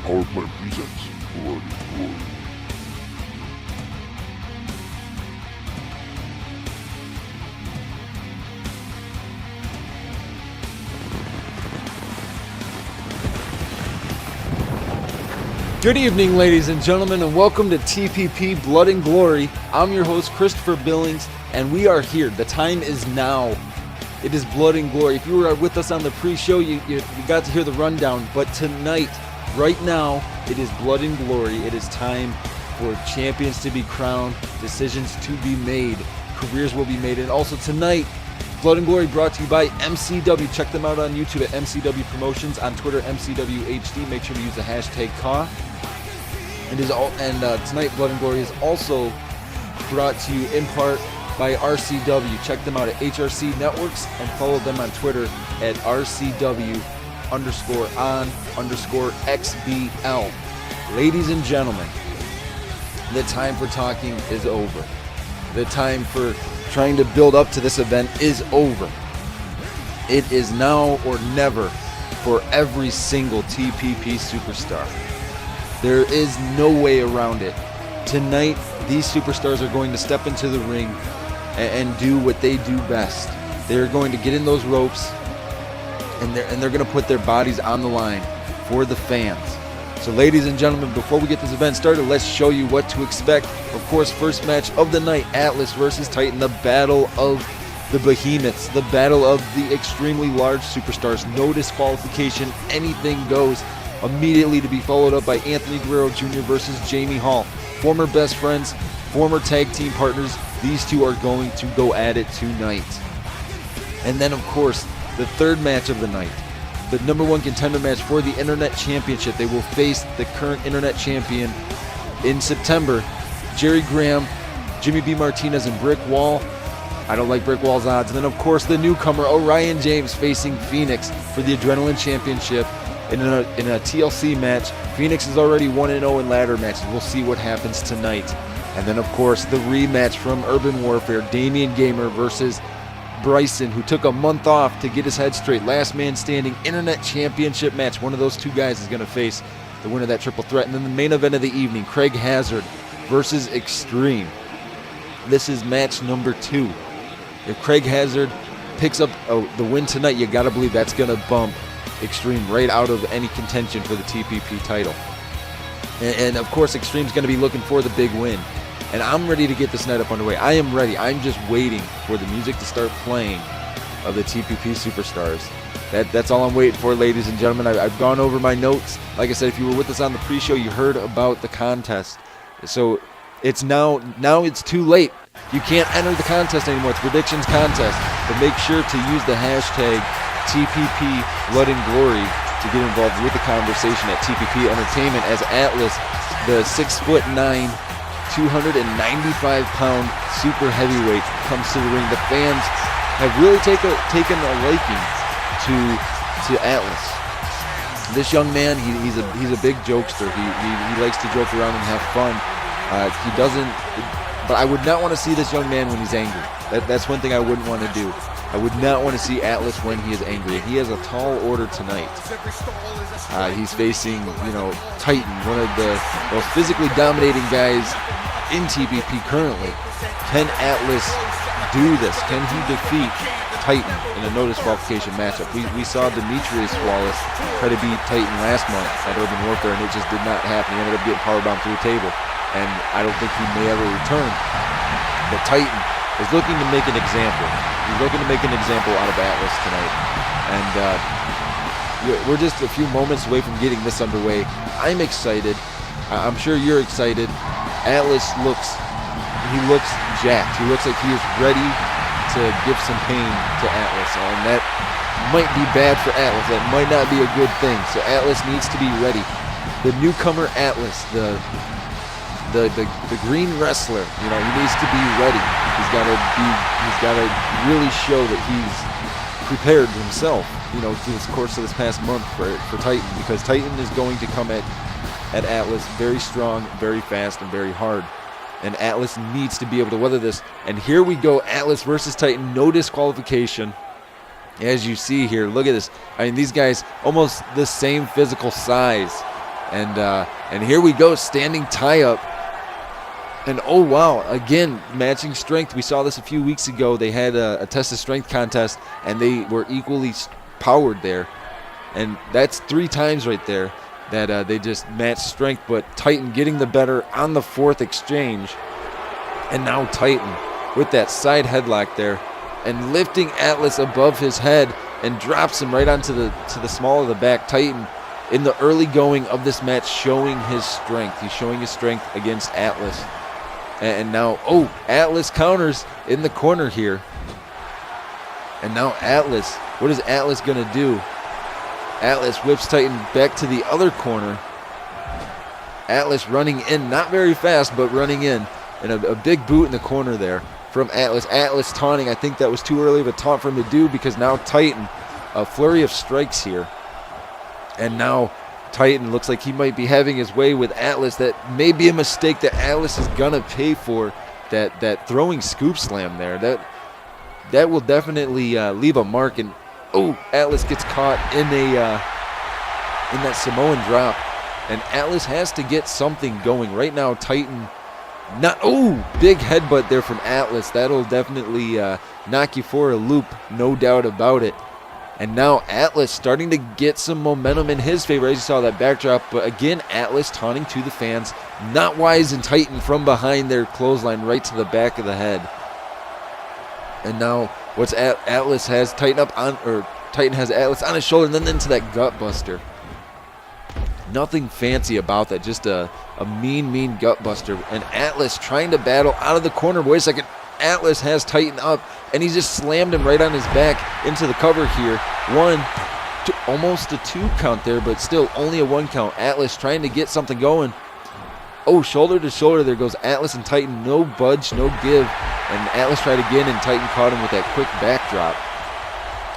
Power Plant presents Blood and Glory. Good evening, ladies and gentlemen, and welcome to TPP Blood and Glory. I'm your host, Christopher Billings, and we are here. The time is now. It is Blood and Glory. If you were with us on the pre-show, you got to hear the rundown. But tonight, right now, it is Blood and Glory. It is time for champions to be crowned, decisions to be made, careers will be made. And also tonight, Blood and Glory brought to you by MCW. Check them out on YouTube at MCW Promotions, on Twitter, MCWHD. Make sure to use the hashtag CAW. Tonight, Blood and Glory is also brought to you in part by RCW. Check them out at HRC Networks and follow them on Twitter at RCW_on_XBL. Ladies and gentlemen, the time for talking is over. The time for trying to build up to this event is over. It is now or never for every single TPP superstar. There is no way around it. Tonight, these superstars are going to step into the ring and do what they do best. They're going to get in those ropes and they're going to put their bodies on the line for the fans. So ladies and gentlemen, before we get this event started, let's show you what to expect. Of course, first match of the night, Atlas versus Titan, the battle of the behemoths, the battle of the extremely large superstars. No disqualification, anything goes. Immediately to be followed up by Anthony Guerrero Jr. versus Jamie Hall. Former best friends, former tag team partners. These two are going to go at it tonight. And then, of course, the third match of the night, the number one contender match for the Internet Championship. They will face the current Internet Champion in September, Jerry Graham, Jimmy B. Martinez, and Brick Wall. I don't like Brick Wall's odds. And then, of course, the newcomer, Orion James, facing Phoenix for the Adrenaline Championship. In a TLC match. Phoenix is already 1-0 in ladder matches. We'll see what happens tonight. And then, of course, the rematch from Urban Warfare, Damian Gamer versus Bryson, who took a month off to get his head straight. Last man standing Internet Championship match. One of those two guys is going to face the winner of that triple threat. And then the main event of the evening, Craig Hazard versus Extreme. This is match number 2. If Craig Hazard picks up the win tonight, you got to believe that's going to bump Extreme right out of any contention for the TPP title. And of course, Extreme's going to be looking for the big win. And I'm ready to get this night up underway. I am ready. I'm just waiting for the music to start playing of the TPP superstars. That's all I'm waiting for, ladies and gentlemen. I've gone over my notes. Like I said, if you were with us on the pre-show, you heard about the contest. So it's now it's too late. You can't enter the contest anymore. It's predictions contest. But make sure to use the hashtag TPP Blood and Glory to get involved with the conversation at TPP Entertainment as Atlas, the 6'9", 295-pound super heavyweight, comes to the ring. The fans have really taken a liking to Atlas. This young man, he's a big jokester. He likes to joke around and have fun. He doesn't, but I would not want to see this young man when he's angry. That's one thing I wouldn't want to do. I would not want to see Atlas when he is angry. He has a tall order tonight. He's facing, Titan, one of the most physically dominating guys in TPP currently. Can Atlas do this? Can he defeat Titan in a no disqualification matchup? We saw Demetrius Wallace try to beat Titan last month at Urban Warfare, and it just did not happen. He ended up getting powerbombed through the table, and I don't think he may ever return. But Titan is looking to make an example. He's looking to make an example out of Atlas tonight. And we're just a few moments away from getting this underway. I'm excited. I'm sure you're excited. Atlas looks jacked. He looks like he is ready to give some pain to Atlas. And that might be bad for Atlas. That might not be a good thing. So Atlas needs to be ready. The newcomer Atlas, the green wrestler, he needs to be ready. He's got to really show that he's prepared himself, through the course of this past month for Titan, because Titan is going to come at Atlas very strong, very fast, and very hard. And Atlas needs to be able to weather this. And here we go, Atlas versus Titan, no disqualification. As you see here, look at this. I mean, these guys almost the same physical size. And here we go, standing tie up. And oh wow, again, matching strength. We saw this a few weeks ago. They had a test of strength contest, and they were equally powered there. And that's 3 times right there that they just matched strength. But Titan getting the better on the 4th exchange. And now Titan with that side headlock there and lifting Atlas above his head and drops him right onto the small of the back. Titan in the early going of this match showing his strength. He's showing his strength against Atlas. And now, Atlas counters in the corner here. And now Atlas, what is Atlas going to do? Atlas whips Titan back to the other corner. Atlas running in, not very fast, but running in. And a big boot in the corner there from Atlas. Atlas taunting. I think that was too early of a taunt for him to do because now Titan, a flurry of strikes here. And now Titan looks like he might be having his way with Atlas. That may be a mistake that Atlas is going to pay for. That throwing scoop slam there. That will definitely leave a mark. And Atlas gets caught in that Samoan drop. And Atlas has to get something going. Right now, Titan big headbutt there from Atlas. That'll definitely knock you for a loop, no doubt about it. And now Atlas starting to get some momentum in his favor as you saw that backdrop. But again, Atlas taunting to the fans. Not wise and Titan from behind their clothesline right to the back of the head. And now Atlas has Titan has Atlas on his shoulder and then into that gut buster. Nothing fancy about that, just a mean gut buster. And Atlas trying to battle out of the corner. Wait a second. Atlas has Titan up, and he just slammed him right on his back into the cover here. Almost a 2 count there, but still only a 1 count. Atlas trying to get something going. Shoulder to shoulder. There goes Atlas and Titan. No budge, no give. And Atlas tried again, and Titan caught him with that quick backdrop.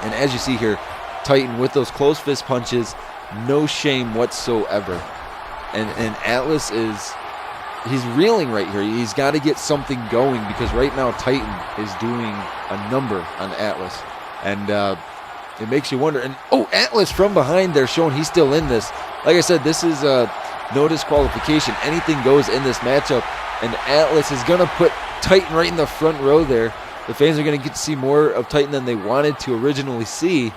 And as you see here, Titan with those close fist punches, no shame whatsoever. And Atlas he's reeling right here. He's got to get something going because right now Titan is doing a number on Atlas. And it makes you wonder. And Atlas from behind there showing he's still in this. Like I said, this is no disqualification. Anything goes in this matchup. And Atlas is going to put Titan right in the front row there. The fans are going to get to see more of Titan than they wanted to originally see.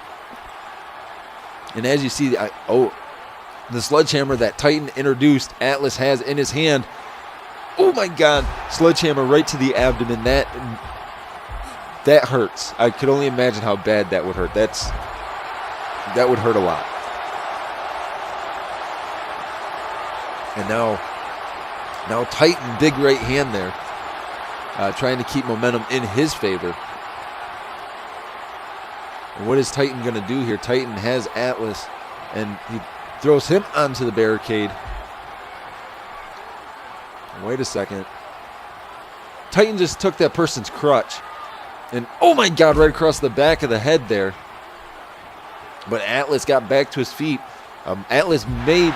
And as you see, the sledgehammer that Titan introduced, Atlas has in his hand. Oh my God, sledgehammer right to the abdomen. That hurts. I could only imagine how bad that would hurt. That would hurt a lot. And now Titan, big right hand there, trying to keep momentum in his favor. And what is Titan going to do here? Titan has Atlas, and he throws him onto the barricade. Wait a second. Titan just took that person's crutch. And oh my God, right across the back of the head there. But Atlas got back to his feet. Atlas may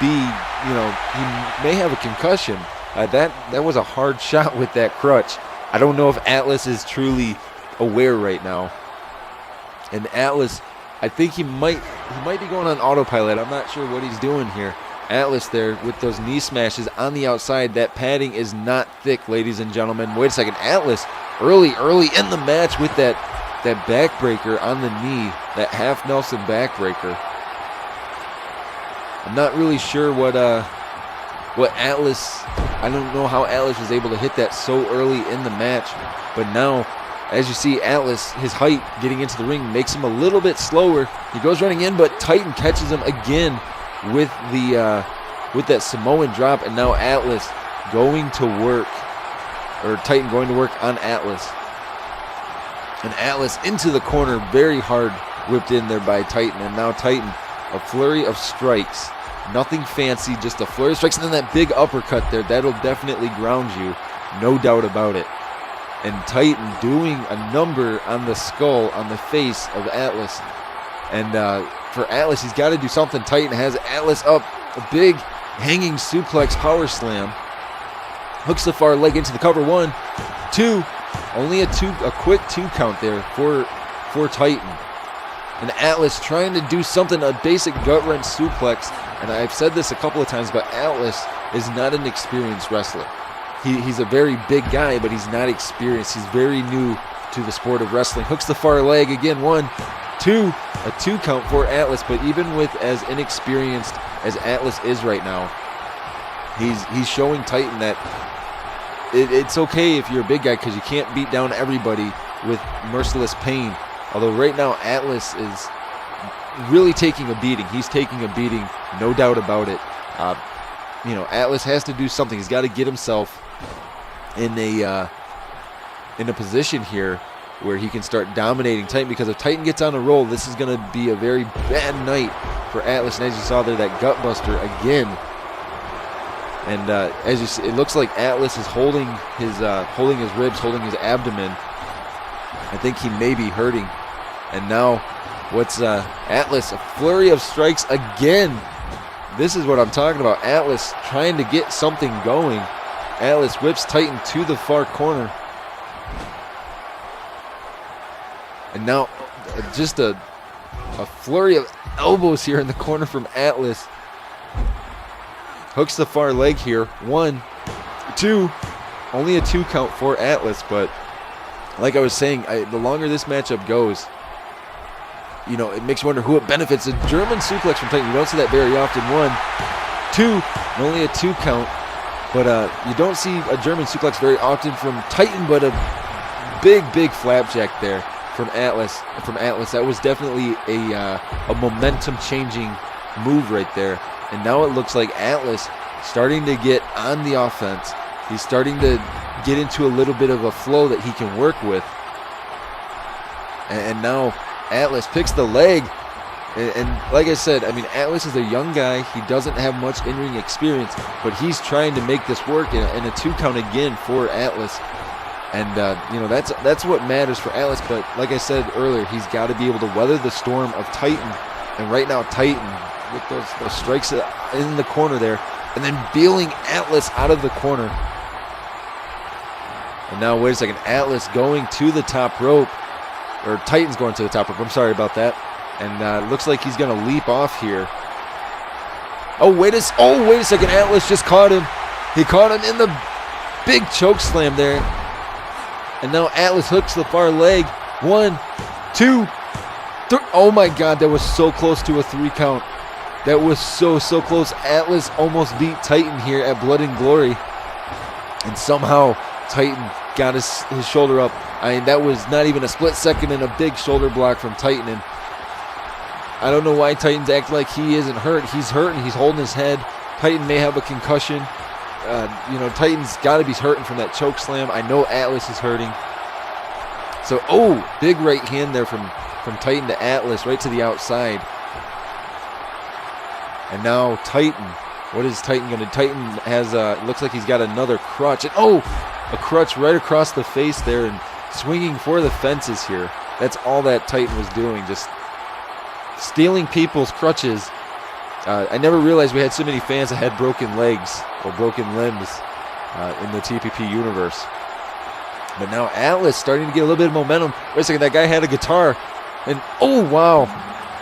be, he may have a concussion. That was a hard shot with that crutch. I don't know if Atlas is truly aware right now. And Atlas, I think he might be going on autopilot. I'm not sure what he's doing here. Atlas there with those knee smashes on the outside. That padding is not thick, ladies and gentlemen. Wait a second. Atlas early in the match with that backbreaker on the knee, that half Nelson backbreaker. I'm not really sure what Atlas, I don't know how Atlas was able to hit that so early in the match. But now, as you see, Atlas, his height getting into the ring makes him a little bit slower. He goes running in, but Titan catches him again with that Samoan drop, and now Atlas going to work, or Titan going to work on Atlas. And Atlas into the corner, very hard whipped in there by Titan, and now Titan, a flurry of strikes. Nothing fancy, just a flurry of strikes, and then that big uppercut there, that'll definitely ground you, no doubt about it. And Titan doing a number on the skull, on the face of Atlas. And for Atlas, he's got to do something. Titan has Atlas up, a big hanging suplex power slam. Hooks the far leg into the cover. 1, 2, only a quick 2 count there for Titan. And Atlas trying to do something, a basic gut wrench suplex. and I've said this a couple of times, but Atlas is not an experienced wrestler. He's a very big guy, but he's not experienced. He's very new to the sport of wrestling. Hooks the far leg again. 1, 2, a 2 count for Atlas. But even with as inexperienced as Atlas is right now, he's showing Titan that it's okay if you're a big guy, because you can't beat down everybody with merciless pain. Although right now Atlas is really taking a beating. He's taking a beating, no doubt about it. Atlas has to do something. He's got to get himself in a position here where he can start dominating Titan, because if Titan gets on a roll, this is going to be a very bad night for Atlas. And as you saw there, that gut buster again. And as you see, it looks like Atlas is holding his ribs, holding his abdomen. I think he may be hurting. And now, what's Atlas? A flurry of strikes again. This is what I'm talking about. Atlas trying to get something going. Atlas whips Titan to the far corner. And now just a flurry of elbows here in the corner from Atlas. Hooks the far leg here. 1, 2. Only a 2 count for Atlas, but like I was saying, the longer this matchup goes, it makes you wonder who it benefits. A German suplex from Titan. You don't see that very often. 1, 2, and only a 2 count. But you don't see a German suplex very often from Titan, but a big flapjack there from Atlas. That was definitely a momentum-changing move right there. And now it looks like Atlas starting to get on the offense. He's starting to get into a little bit of a flow that he can work with. And now Atlas picks the leg. And like I said, Atlas is a young guy. He doesn't have much in-ring experience, but he's trying to make this work in a 2 count again for Atlas. And, that's what matters for Atlas. But like I said earlier, he's got to be able to weather the storm of Titan. And right now, Titan, with those strikes in the corner there, and then bailing Atlas out of the corner. And now, wait a second, Atlas going to the top rope. Or Titan's going to the top rope. I'm sorry about that. And looks like he's going to leap off here. Oh, wait a second. Atlas just caught him. He caught him in the big choke slam there. And now Atlas hooks the far leg. 1, 2, 3. Oh, my God. That was so close to a 3 count. That was so close. Atlas almost beat Titan here at Blood and Glory. And somehow Titan got his shoulder up. That was not even a split second, and a big shoulder block from Titan. And I don't know why Titan's acting like he isn't hurt. He's hurt, and he's holding his head. Titan may have a concussion. Titan's got to be hurting from that choke slam. I know Atlas is hurting. So, big right hand there from Titan to Atlas, right to the outside. And now Titan. What is Titan going to do? Titan has, looks like he's got another crutch. And, a crutch right across the face there, and swinging for the fences here. That's all that Titan was doing, just stealing people's crutches. I never realized we had so many fans that had broken legs or broken limbs in the TPP universe. But now Atlas starting to get a little bit of momentum. Wait a second, that guy had a guitar. And, wow.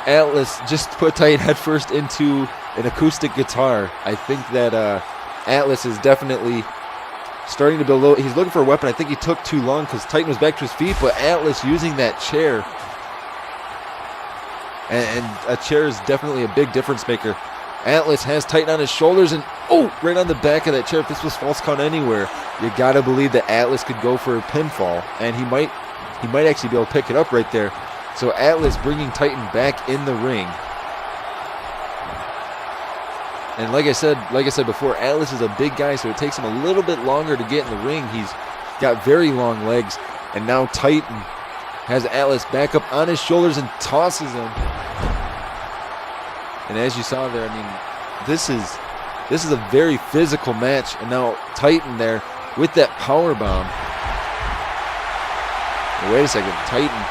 Atlas just put Titan headfirst into an acoustic guitar. I think that Atlas is definitely starting to build. He's looking for a weapon. I think he took too long because Titan was back to his feet, but Atlas using that chair. And a chair is definitely a big difference maker. Atlas has Titan on his shoulders, and right on the back of that chair. If this was false count anywhere, you gotta believe that Atlas could go for a pinfall, and he might actually be able to pick it up right there. So Atlas bringing Titan back in the ring. And like I said before, Atlas is a big guy, so it takes him a little bit longer to get in the ring. He's got very long legs, and now Titan has Atlas back up on his shoulders and tosses him. And as you saw there, this is a very physical match. And now Titan there with that power bomb. Wait a second, Titan.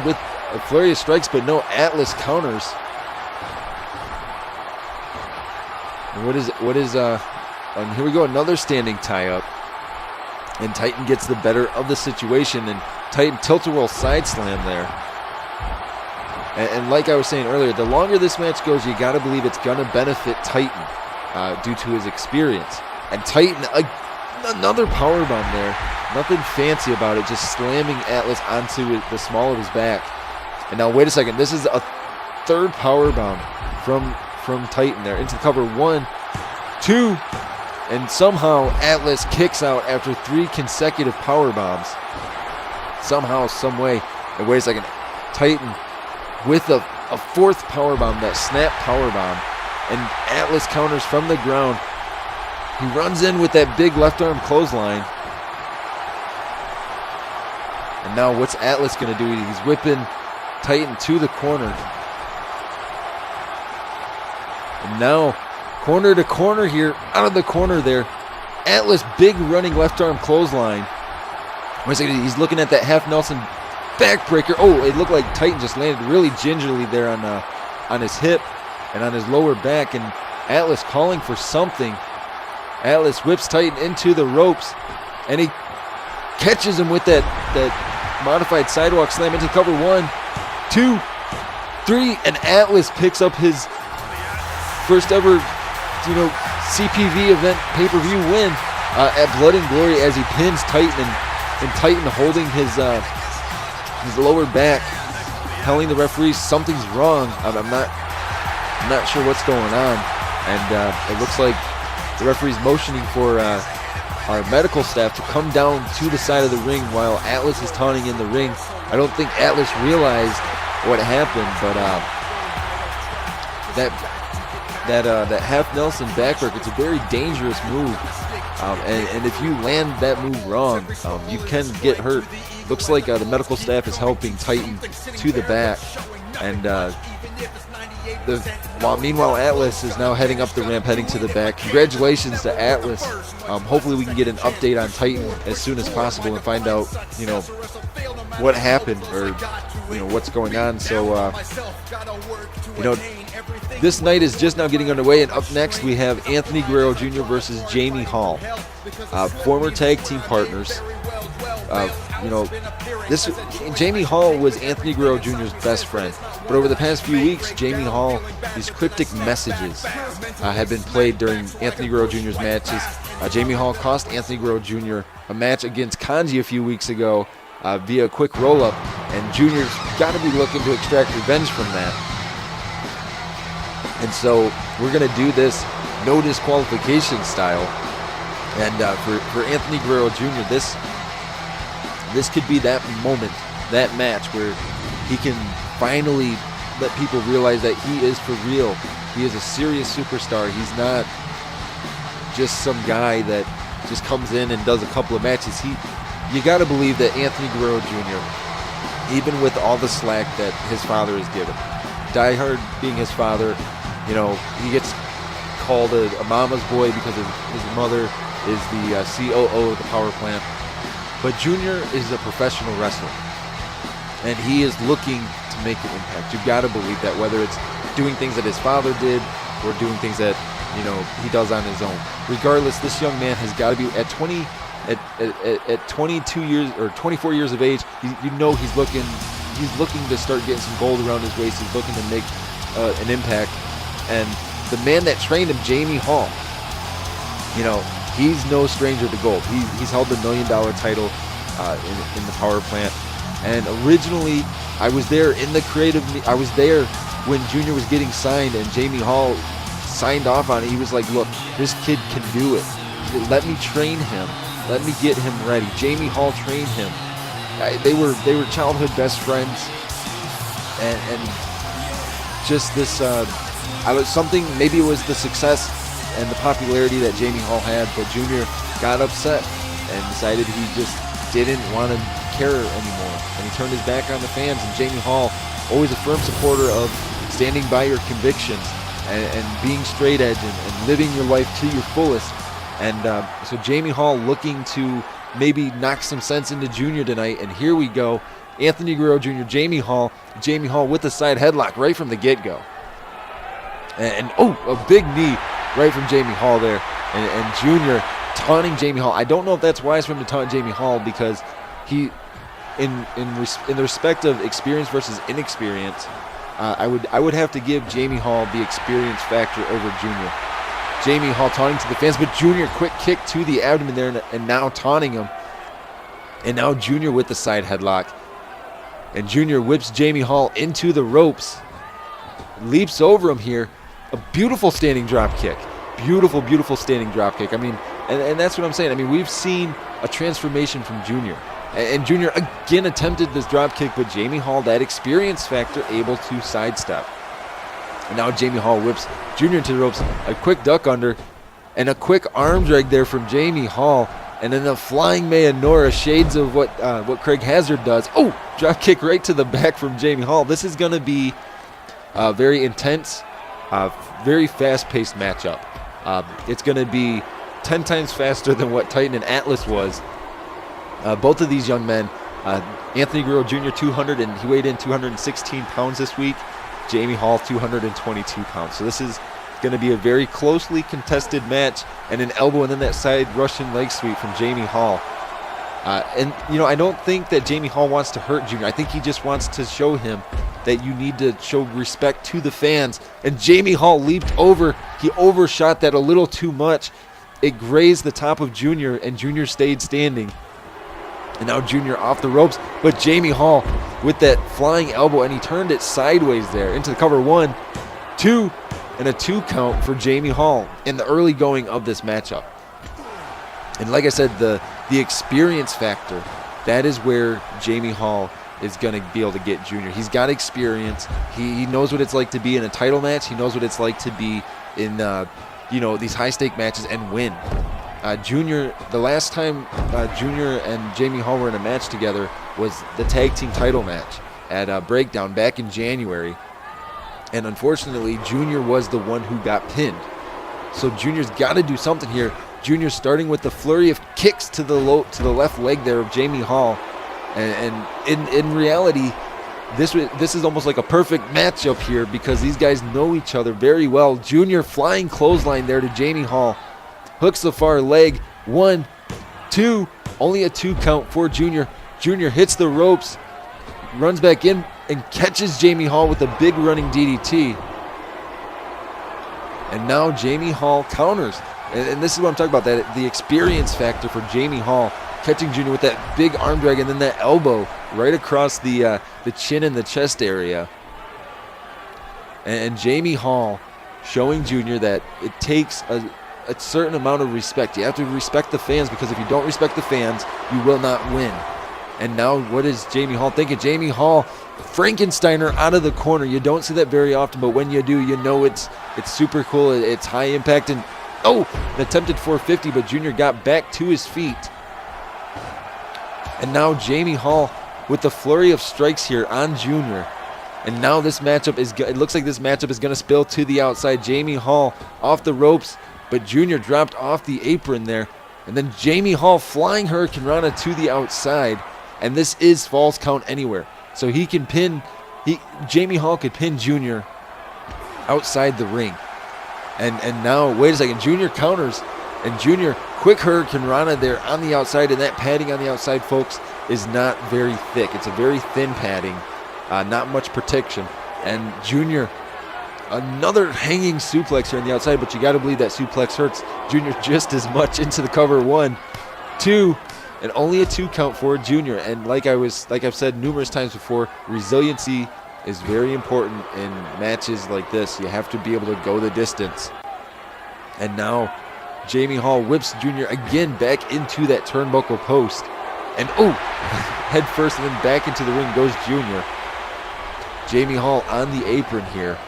With a flurry of strikes, but no, Atlas counters. And and here we go, another standing tie-up. And Titan gets the better of the situation, and Titan tilt-a-whirl side slam there. And like I was saying earlier, the longer this match goes, you got to believe it's going to benefit Titan due to his experience. And Titan, another powerbomb there. Nothing fancy about it, just slamming Atlas onto the small of his back. And now, wait a second. This is a third powerbomb from Titan there into cover 1, 2, and somehow Atlas kicks out after 3 consecutive powerbombs. Somehow, some way. And wait a second. Titan with a fourth powerbomb, that snap powerbomb, and Atlas counters from the ground. He runs in with that big left arm clothesline. And now what's Atlas going to do? He's whipping Titan to the corner. And now corner to corner here, out of the corner there. Atlas, big running left arm clothesline. Wait a second, he's looking at that half Nelson backbreaker. Oh, it looked like Titan just landed really gingerly there on his hip and on his lower back. And Atlas calling for something. Atlas whips Titan into the ropes, and he catches him with that modified sidewalk slam into cover 1, 2, 3, and Atlas picks up his first ever, CPV event pay-per-view win at Blood and Glory as he pins Titan, and Titan holding his lower back, telling the referee something's wrong. I'm not sure what's going on, and it looks like the referee's motioning for our medical staff to come down to the side of the ring while Atlas is taunting in the ring. I don't think Atlas realized what happened, but that half Nelson backbreaker, it's a very dangerous move, and if you land that move wrong, you can get hurt. Looks like the medical staff is helping Titan to the back, and meanwhile Atlas is now heading up the ramp, heading to the back. Congratulations to Atlas. Hopefully we can get an update on Titan as soon as possible and find out, what happened or, what's going on. So, this night is just now getting underway, and up next we have Anthony Guerrero Jr. versus Jamie Hall, former tag team partners. Jamie Hall was Anthony Guerrero Jr.'s best friend, but over the past few weeks, Jamie Hall, these cryptic messages had been played during Anthony Guerrero Jr.'s matches. Jamie Hall cost Anthony Guerrero Jr. a match against Kanji a few weeks ago via a quick roll-up, and Jr.'s got to be looking to extract revenge from that. And so we're going to do this no disqualification style, and for Anthony Guerrero Jr., this could be that moment, that match where he can finally let people realize that he is for real. He is a serious superstar. He's not just some guy that just comes in and does a couple of matches. You got to believe that Anthony Guerrero Jr., even with all the slack that his father has given, Die Hard being his father, he gets called a mama's boy because his mother is the COO of the power plant. But Junior is a professional wrestler, and he is looking to make an impact. You've got to believe that, whether it's doing things that his father did or doing things that he does on his own. Regardless, this young man has got to be at 22 years or 24 years of age. He's looking to start getting some gold around his waist. He's looking to make an impact. And the man that trained him, Jamie Hall, he's no stranger to gold. He's held the $1 million title in the power plant. And originally, I was there in the creative. I was there when Junior was getting signed, and Jamie Hall signed off on it. He was like, "Look, this kid can do it. Let me train him. Let me get him ready." Jamie Hall trained him. They were childhood best friends, and just this. Something, maybe it was the success and the popularity that Jamie Hall had, but Junior got upset and decided he just didn't want to care anymore, and he turned his back on the fans. And Jamie Hall, always a firm supporter of standing by your convictions and being straight edge and living your life to your fullest. And so Jamie Hall looking to maybe knock some sense into Junior tonight, and here we go. Anthony Guerrero Jr., Jamie Hall with the side headlock right from the get-go. And a big knee right from Jamie Hall there. And Junior taunting Jamie Hall. I don't know if that's wise for him to taunt Jamie Hall, because he, in the respect of experience versus inexperience, I would have to give Jamie Hall the experience factor over Junior. Jamie Hall taunting to the fans, but Junior quick kick to the abdomen there and now taunting him. And now Junior with the side headlock. And Junior whips Jamie Hall into the ropes. Leaps over him here. A beautiful standing drop kick. Beautiful, beautiful standing drop kick. I mean, and that's what I'm saying. I mean, we've seen a transformation from Junior. And Junior again attempted this drop kick, but Jamie Hall, that experience factor, able to sidestep. And now Jamie Hall whips Junior into the ropes. A quick duck under and a quick arm drag there from Jamie Hall. And then the flying Mayonora, shades of what Craig Hazard does. Oh, drop kick right to the back from Jamie Hall. This is going to be a very intense, very fast-paced matchup. It's going to be 10 times faster than what Titan and Atlas was. Both of these young men, Anthony Guerrero Jr. 200, and he weighed in 216 pounds this week. Jamie Hall 222 pounds. So this is going to be a very closely contested match, and an elbow and then that side Russian leg sweep from Jamie Hall. And I don't think that Jamie Hall wants to hurt Junior. I think he just wants to show him that you need to show respect to the fans. And Jamie Hall leaped over. He overshot that a little too much. It grazed the top of Junior, and Junior stayed standing. And now Junior off the ropes, but Jamie Hall with that flying elbow, and he turned it sideways there into the cover. 1, 2, and a 2 count for Jamie Hall in the early going of this matchup. And like I said, the experience factor, that is where Jamie Hall is going to be able to get Junior. He's got experience. He knows what it's like to be in a title match. He knows what it's like to be in these high-stake matches and win. Junior, the last time Junior and Jamie Hall were in a match together was the tag team title match at Breakdown back in January. And unfortunately, Junior was the one who got pinned. So Junior's got to do something here. Junior starting with the flurry of kicks to the left leg there of Jamie Hall. And in reality, this is almost like a perfect matchup here because these guys know each other very well. Junior flying clothesline there to Jamie Hall. Hooks the far leg. 1, 2, only a 2 count for Junior. Junior hits the ropes, runs back in, and catches Jamie Hall with a big running DDT. And now Jamie Hall counters. And this is what I'm talking about, that the experience factor for Jamie Hall, catching Junior with that big arm drag and then that elbow right across the chin and the chest area. And Jamie Hall showing Junior that it takes a certain amount of respect. You have to respect the fans, because if you don't respect the fans, you will not win. And now what is Jamie Hall thinking? Jamie Hall, Frankensteiner out of the corner. You don't see that very often, but when you do, you know it's super cool. It's high impact. And an attempted 450, but Junior got back to his feet. And now Jamie Hall with the flurry of strikes here on Junior. And now this matchup it looks like this matchup is going to spill to the outside. Jamie Hall off the ropes, but Junior dropped off the apron there. And then Jamie Hall flying Hurricane Rana to the outside. And this is falls count anywhere. So he can Jamie Hall could pin Junior outside the ring. And now, wait a second, Junior counters. And Junior, quick Hurricane Rana there on the outside. And that padding on the outside, folks, is not very thick. It's a very thin padding. Not much protection. And Junior, another hanging suplex here on the outside, but you got to believe that suplex hurts Junior just as much into the cover. 1, 2, and only a 2 count for Junior. And like I've said numerous times before, resiliency is very important in matches like this. You have to be able to go the distance. And now Jamie Hall whips Junior again back into that turnbuckle post. And head first and then back into the ring goes Junior. Jamie Hall on the apron here.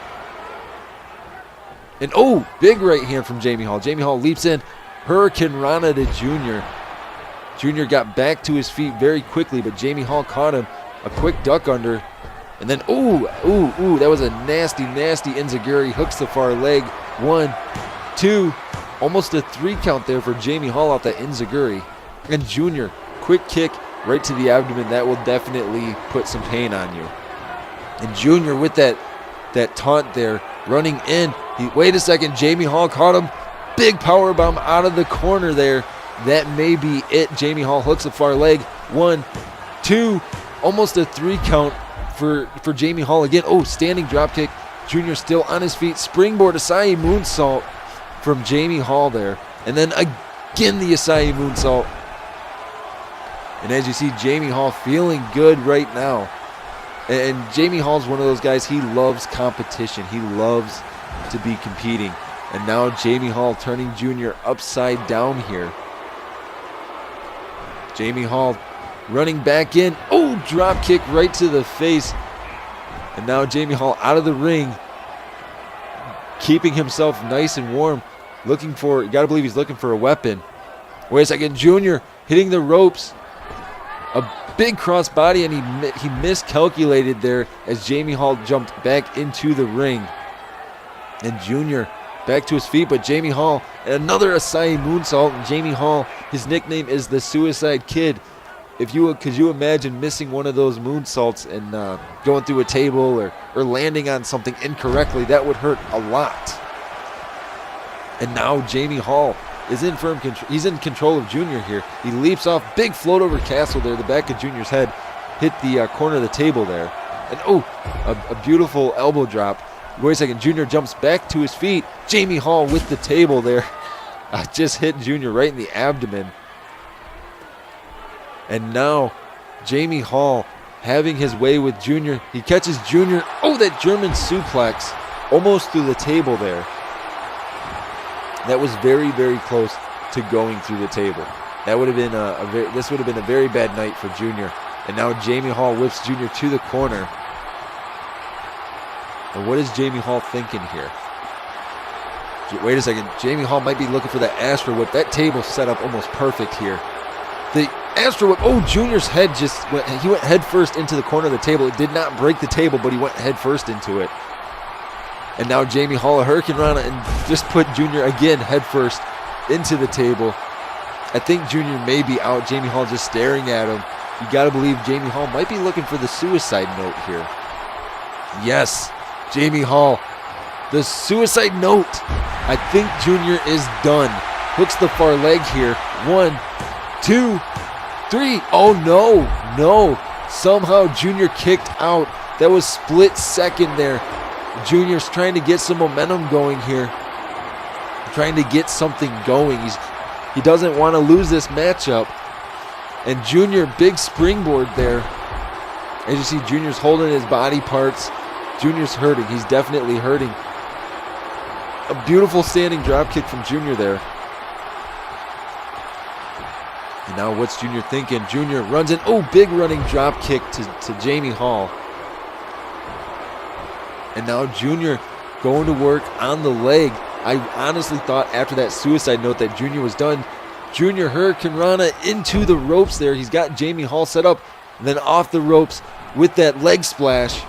And big right hand from Jamie Hall. Jamie Hall leaps in. Hurricane Rana to Junior. Junior got back to his feet very quickly, but Jamie Hall caught him. A quick duck under. And then, that was a nasty, nasty enziguri. Hooks the far leg. 1, 2, almost a 3 count there for Jamie Hall off that enziguri. And Junior, quick kick right to the abdomen. That will definitely put some pain on you. And Junior with that taunt there, running in. Wait a second, Jamie Hall caught him. Big powerbomb out of the corner there. That may be it. Jamie Hall hooks the far leg. 1, 2, almost a 3 count for Jamie Hall again. Oh, standing drop kick. Junior still on his feet. Springboard Asai moonsault from Jamie Hall there. And then again the Asai moonsault. And as you see, Jamie Hall feeling good right now. And Jamie Hall's one of those guys, he loves competition. He loves to be competing. And now Jamie Hall turning Junior upside down here. Jamie Hall running back in. Oh, drop kick right to the face. And now Jamie Hall out of the ring, keeping himself nice and warm. Looking for, you got to believe he's looking for a weapon. Wait a second, Junior hitting the ropes. A big cross body, and he miscalculated there as Jamie Hall jumped back into the ring. And Junior back to his feet, but Jamie Hall, another Asai moonsault. And Jamie Hall, his nickname is the Suicide Kid. Could you imagine missing one of those moonsaults and going through a table or landing on something incorrectly? That would hurt a lot. And now Jamie Hall is in firm control. He's in control of Junior here. He leaps off, big float over castle there. The back of Junior's head hit the corner of the table there. And a beautiful elbow drop. Wait a second, Junior jumps back to his feet. Jamie Hall with the table there. Just hit Junior right in the abdomen. And now Jamie Hall having his way with Junior. He catches Junior. Oh, that German suplex almost through the table there. That was very, very close to going through the table. That would have been this would have been a very bad night for Junior. And now Jamie Hall whips Junior to the corner. And what is Jamie Hall thinking here? Wait a second. Jamie Hall might be looking for that Astro Whip. That table's set up almost perfect here. The Astro Whip. Oh, Junior's head he went head first into the corner of the table. It did not break the table, but he went head first into it. And now Jamie Hall, a Hurricane Rana, and just put Junior again head first into the table. I think Junior may be out. Jamie Hall just staring at him. You got to believe Jamie Hall might be looking for the suicide note here. Yes, Jamie Hall, the suicide note. I think Junior is done. Hooks the far leg here. 1, 2, 3. Oh, no. Somehow Junior kicked out. That was split second there. Junior's trying to get some momentum going here. Trying to get something going. He doesn't want to lose this matchup. And Junior, big springboard there. As you see, Junior's holding his body parts. Junior's hurting. He's definitely hurting. A beautiful standing drop kick from Junior there. And now what's Junior thinking? Junior runs in. Oh, big running drop kick to Jamie Hall. And now Junior going to work on the leg. I honestly thought after that suicide note that Junior was done. Junior Hurricane Rana into the ropes there. He's got Jamie Hall set up. And then off the ropes with that leg splash.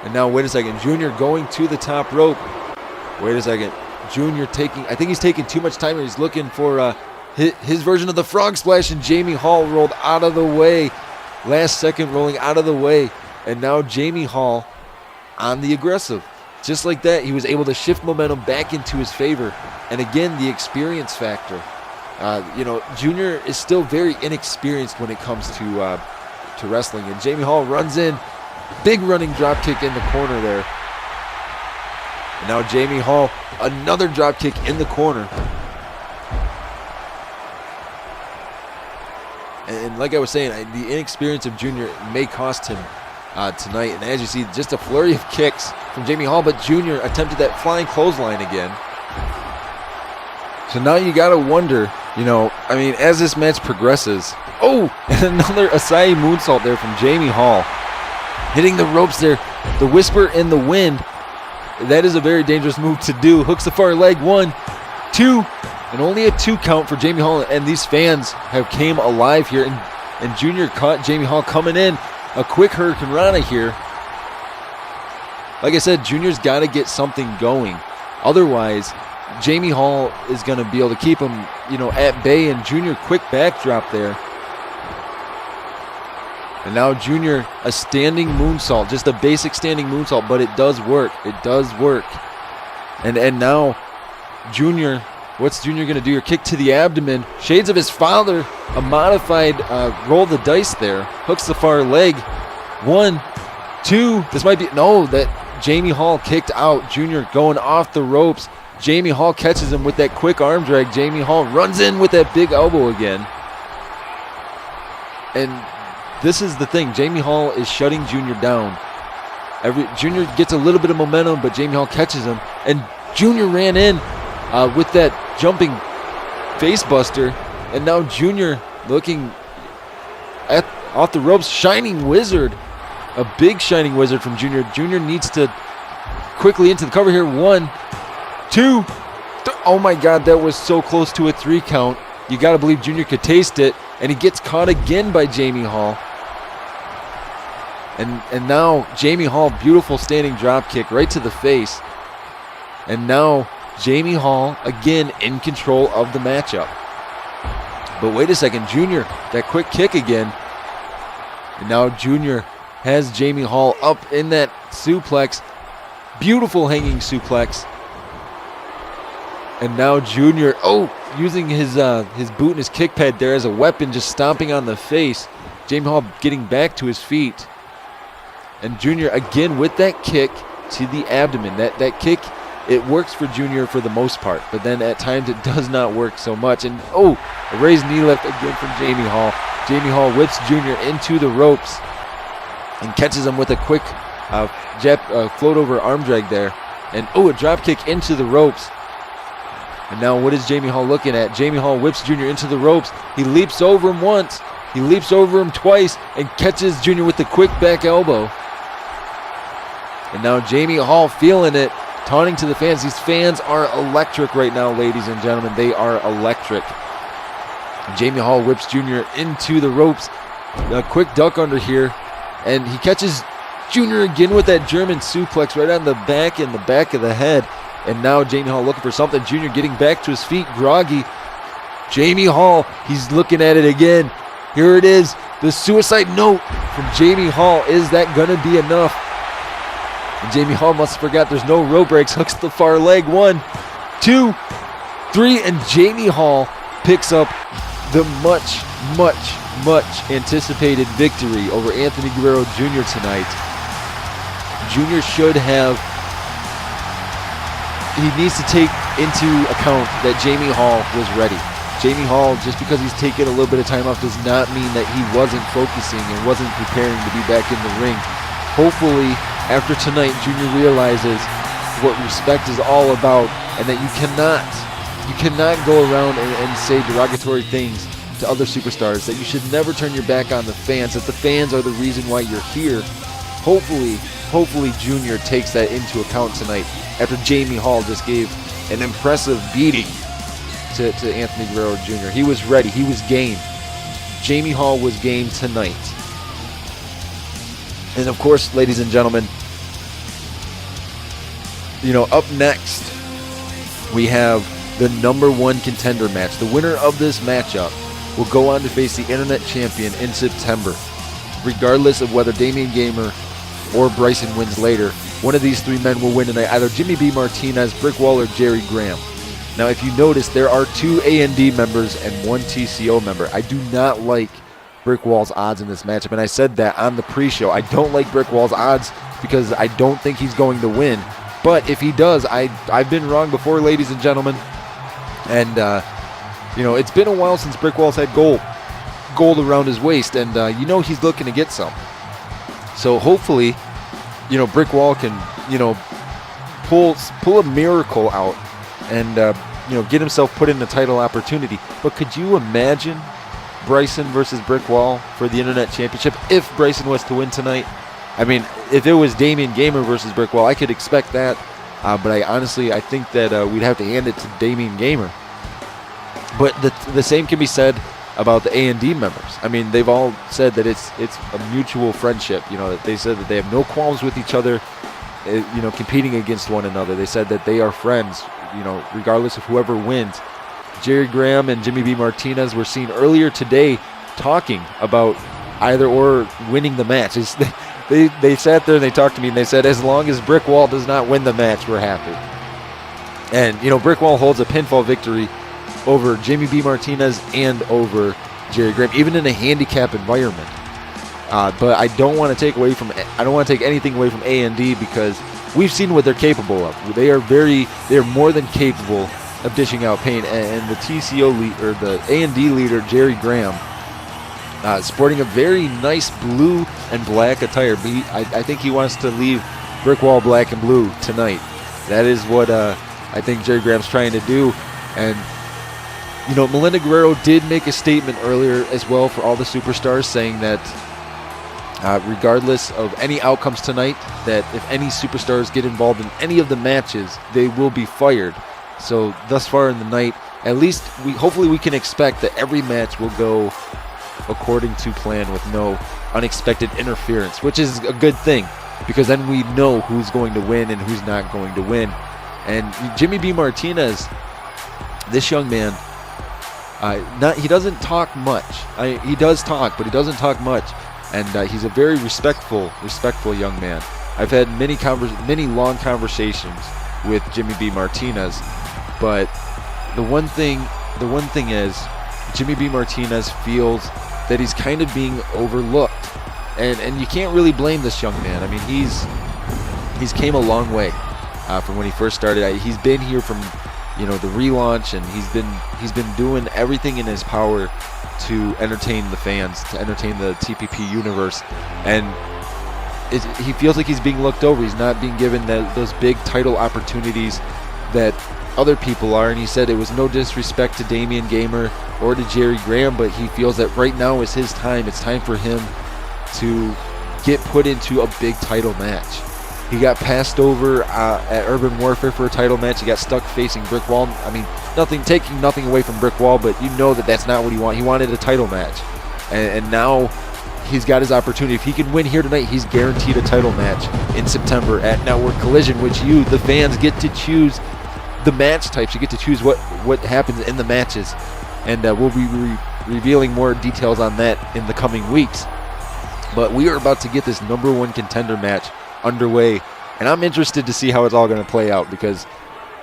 And now wait a second. Junior going to the top rope. Wait a second. Junior I think he's taking too much time. He's looking for his version of the frog splash. And Jamie Hall rolled out of the way. Last second rolling out of the way. And now Jamie Hall on the aggressive. Just like that, he was able to shift momentum back into his favor. And again, the experience factor. Junior is still very inexperienced when it comes to wrestling. And Jamie Hall runs in. Big running drop kick in the corner there. And now Jamie Hall, another drop kick in the corner. And like I was saying, the inexperience of Junior may cost him tonight. And as you see, just a flurry of kicks from Jamie Hall, but Junior attempted that flying clothesline again. So now you got to wonder, as this match progresses. Oh, and another Asai moonsault there from Jamie Hall. Hitting the ropes there. The whisper in the wind. That is a very dangerous move to do. Hooks the far leg. 1, 2, and only a 2 count for Jamie Hall. And these fans have came alive here. And Junior caught Jamie Hall coming in. A quick Hurricane Rana here. Like I said, Junior's got to get something going. Otherwise, Jamie Hall is going to be able to keep him, at bay. And Junior, quick backdrop there. And now Junior, a standing moonsault. Just a basic standing moonsault, but it does work. It does work. And now Junior, what's Junior going to do here? Kick to the abdomen. Shades of his father. A modified roll the dice there. Hooks the far leg. 1, 2. This might be, no, that Jamie Hall kicked out. Junior going off the ropes. Jamie Hall catches him with that quick arm drag. Jamie Hall runs in with that big elbow again. And this is the thing. Jamie Hall is shutting Junior down. Junior gets a little bit of momentum, but Jamie Hall catches him. And Junior ran in with that jumping face buster. And now Junior looking off the ropes. Shining Wizard. A big Shining Wizard from Junior. Junior needs to quickly into the cover here. 1, 2. Oh my God, that was so close to a 3 count. You got to believe Junior could taste it. And he gets caught again by Jamie Hall. And now Jamie Hall, beautiful standing drop kick right to the face. And now Jamie Hall again in control of the matchup. But wait a second, Junior, that quick kick again. And now Junior has Jamie Hall up in that suplex. Beautiful hanging suplex. And now Junior, using his boot and his kick pad there as a weapon, just stomping on the face. Jamie Hall getting back to his feet. And Junior again with that kick to the abdomen. That kick, it works for Junior for the most part, but then at times it does not work so much. And a raised knee lift again from Jamie Hall. Jamie Hall whips Junior into the ropes and catches him with a quick float over arm drag there. And a drop kick into the ropes. And now what is Jamie Hall looking at? Jamie Hall whips Junior into the ropes. He leaps over him once. He leaps over him twice and catches Junior with the quick back elbow. And now Jamie Hall feeling it, taunting to the fans. These fans are electric right now, ladies and gentlemen. They are electric. And Jamie Hall whips Junior into the ropes. A quick duck under here. And he catches Junior again with that German suplex right on the back and the back of the head. And now Jamie Hall looking for something. Junior getting back to his feet, groggy. Jamie Hall, he's looking at it again. Here it is, the suicide note from Jamie Hall. Is that going to be enough? And Jamie Hall must have forgot there's no rope breaks. Hooks the far leg. 1, 2, 3. And Jamie Hall picks up the much anticipated victory over Anthony Guerrero Jr. tonight. Junior should have... He needs to take into account that Jamie Hall was ready. Jamie Hall, just because he's taken a little bit of time off, does not mean that he wasn't focusing and wasn't preparing to be back in the ring. Hopefully, after tonight, Junior realizes what respect is all about, and that you cannot go around and say derogatory things to other superstars, that you should never turn your back on the fans, that the fans are the reason why you're here. Hopefully Junior takes that into account tonight after Jamie Hall just gave an impressive beating to Anthony Guerrero Jr. He was ready. He was game. Jamie Hall was game tonight. And of course, ladies and gentlemen, up next, we have the #1 contender match. The winner of this matchup will go on to face the Internet Champion in September. Regardless of whether Damian Gamer or Bryson wins later, one of these 3 men will win tonight, either Jimmy B. Martinez, Brick Wall, or Jerry Graham. Now, if you notice, there are 2 A&D members and 1 TCO member. I do not like Brick Wall's odds in this matchup, and I said that on the pre-show. I don't like Brick Wall's odds because I don't think he's going to win. But if he does, I've been wrong before, ladies and gentlemen. And, it's been a while since Brick Wall's had gold around his waist, and he's looking to get some. So hopefully, Brick Wall can, pull a miracle out and, get himself put in a title opportunity. But could you imagine Bryson versus Brick Wall for the Internet Championship if Bryson was to win tonight? I mean, if it was Damian Gamer versus Brick Wall, I could expect that. But I think that we'd have to hand it to Damian Gamer. But the same can be said about the A&D members. I mean, they've all said that it's a mutual friendship. That they said that they have no qualms with each other, competing against one another. They said that they are friends, regardless of whoever wins. Jerry Graham and Jimmy B. Martinez were seen earlier today talking about either or winning the match. They sat there and they talked to me and they said, as long as Brick Wall does not win the match, we're happy. And, Brick Wall holds a pinfall victory over Jimmy B. Martinez and over Jerry Graham, even in a handicap environment. But I don't want to take anything away from A&D because we've seen what they're capable of. They are more than capable of dishing out pain. And the TCO lead, or the A&D leader, Jerry Graham, sporting a very nice blue and black attire. I think he wants to leave brick wall black and blue tonight. That is what I think Jerry Graham's trying to do. And Melinda Guerrero did make a statement earlier as well for all the superstars, saying that regardless of any outcomes tonight, that if any superstars get involved in any of the matches, they will be fired. So thus far in the night, at least hopefully we can expect that every match will go according to plan with no unexpected interference, which is a good thing because then we know who's going to win and who's not going to win. And Jimmy B. Martinez, this young man, he doesn't talk much. He does talk, but he doesn't talk much. And he's a very respectful young man. I've had many long conversations with Jimmy B. Martinez, but the one thing is, Jimmy B. Martinez feels that he's kind of being overlooked, and you can't really blame this young man. I mean, he's came a long way from when he first started. He's been here from the relaunch, and he's been doing everything in his power to entertain the fans, to entertain the TPP universe, and he feels like he's being looked over. He's not being given those big title opportunities that other people are, and he said it was no disrespect to Damian Gamer or to Jerry Graham, but he feels that right now is his time. It's time for him to get put into a big title match. He got passed over at Urban Warfare for a title match. He got stuck facing Brick Wall. I mean, taking nothing away from Brick Wall, but that's not what he wanted. He wanted a title match. And now he's got his opportunity. If he can win here tonight, he's guaranteed a title match in September at Network Collision, which you, the fans, get to choose the match types. You get to choose what happens in the matches. And we'll be revealing more details on that in the coming weeks. But we are about to get this #1 contender match underway, and I'm interested to see how it's all going to play out because,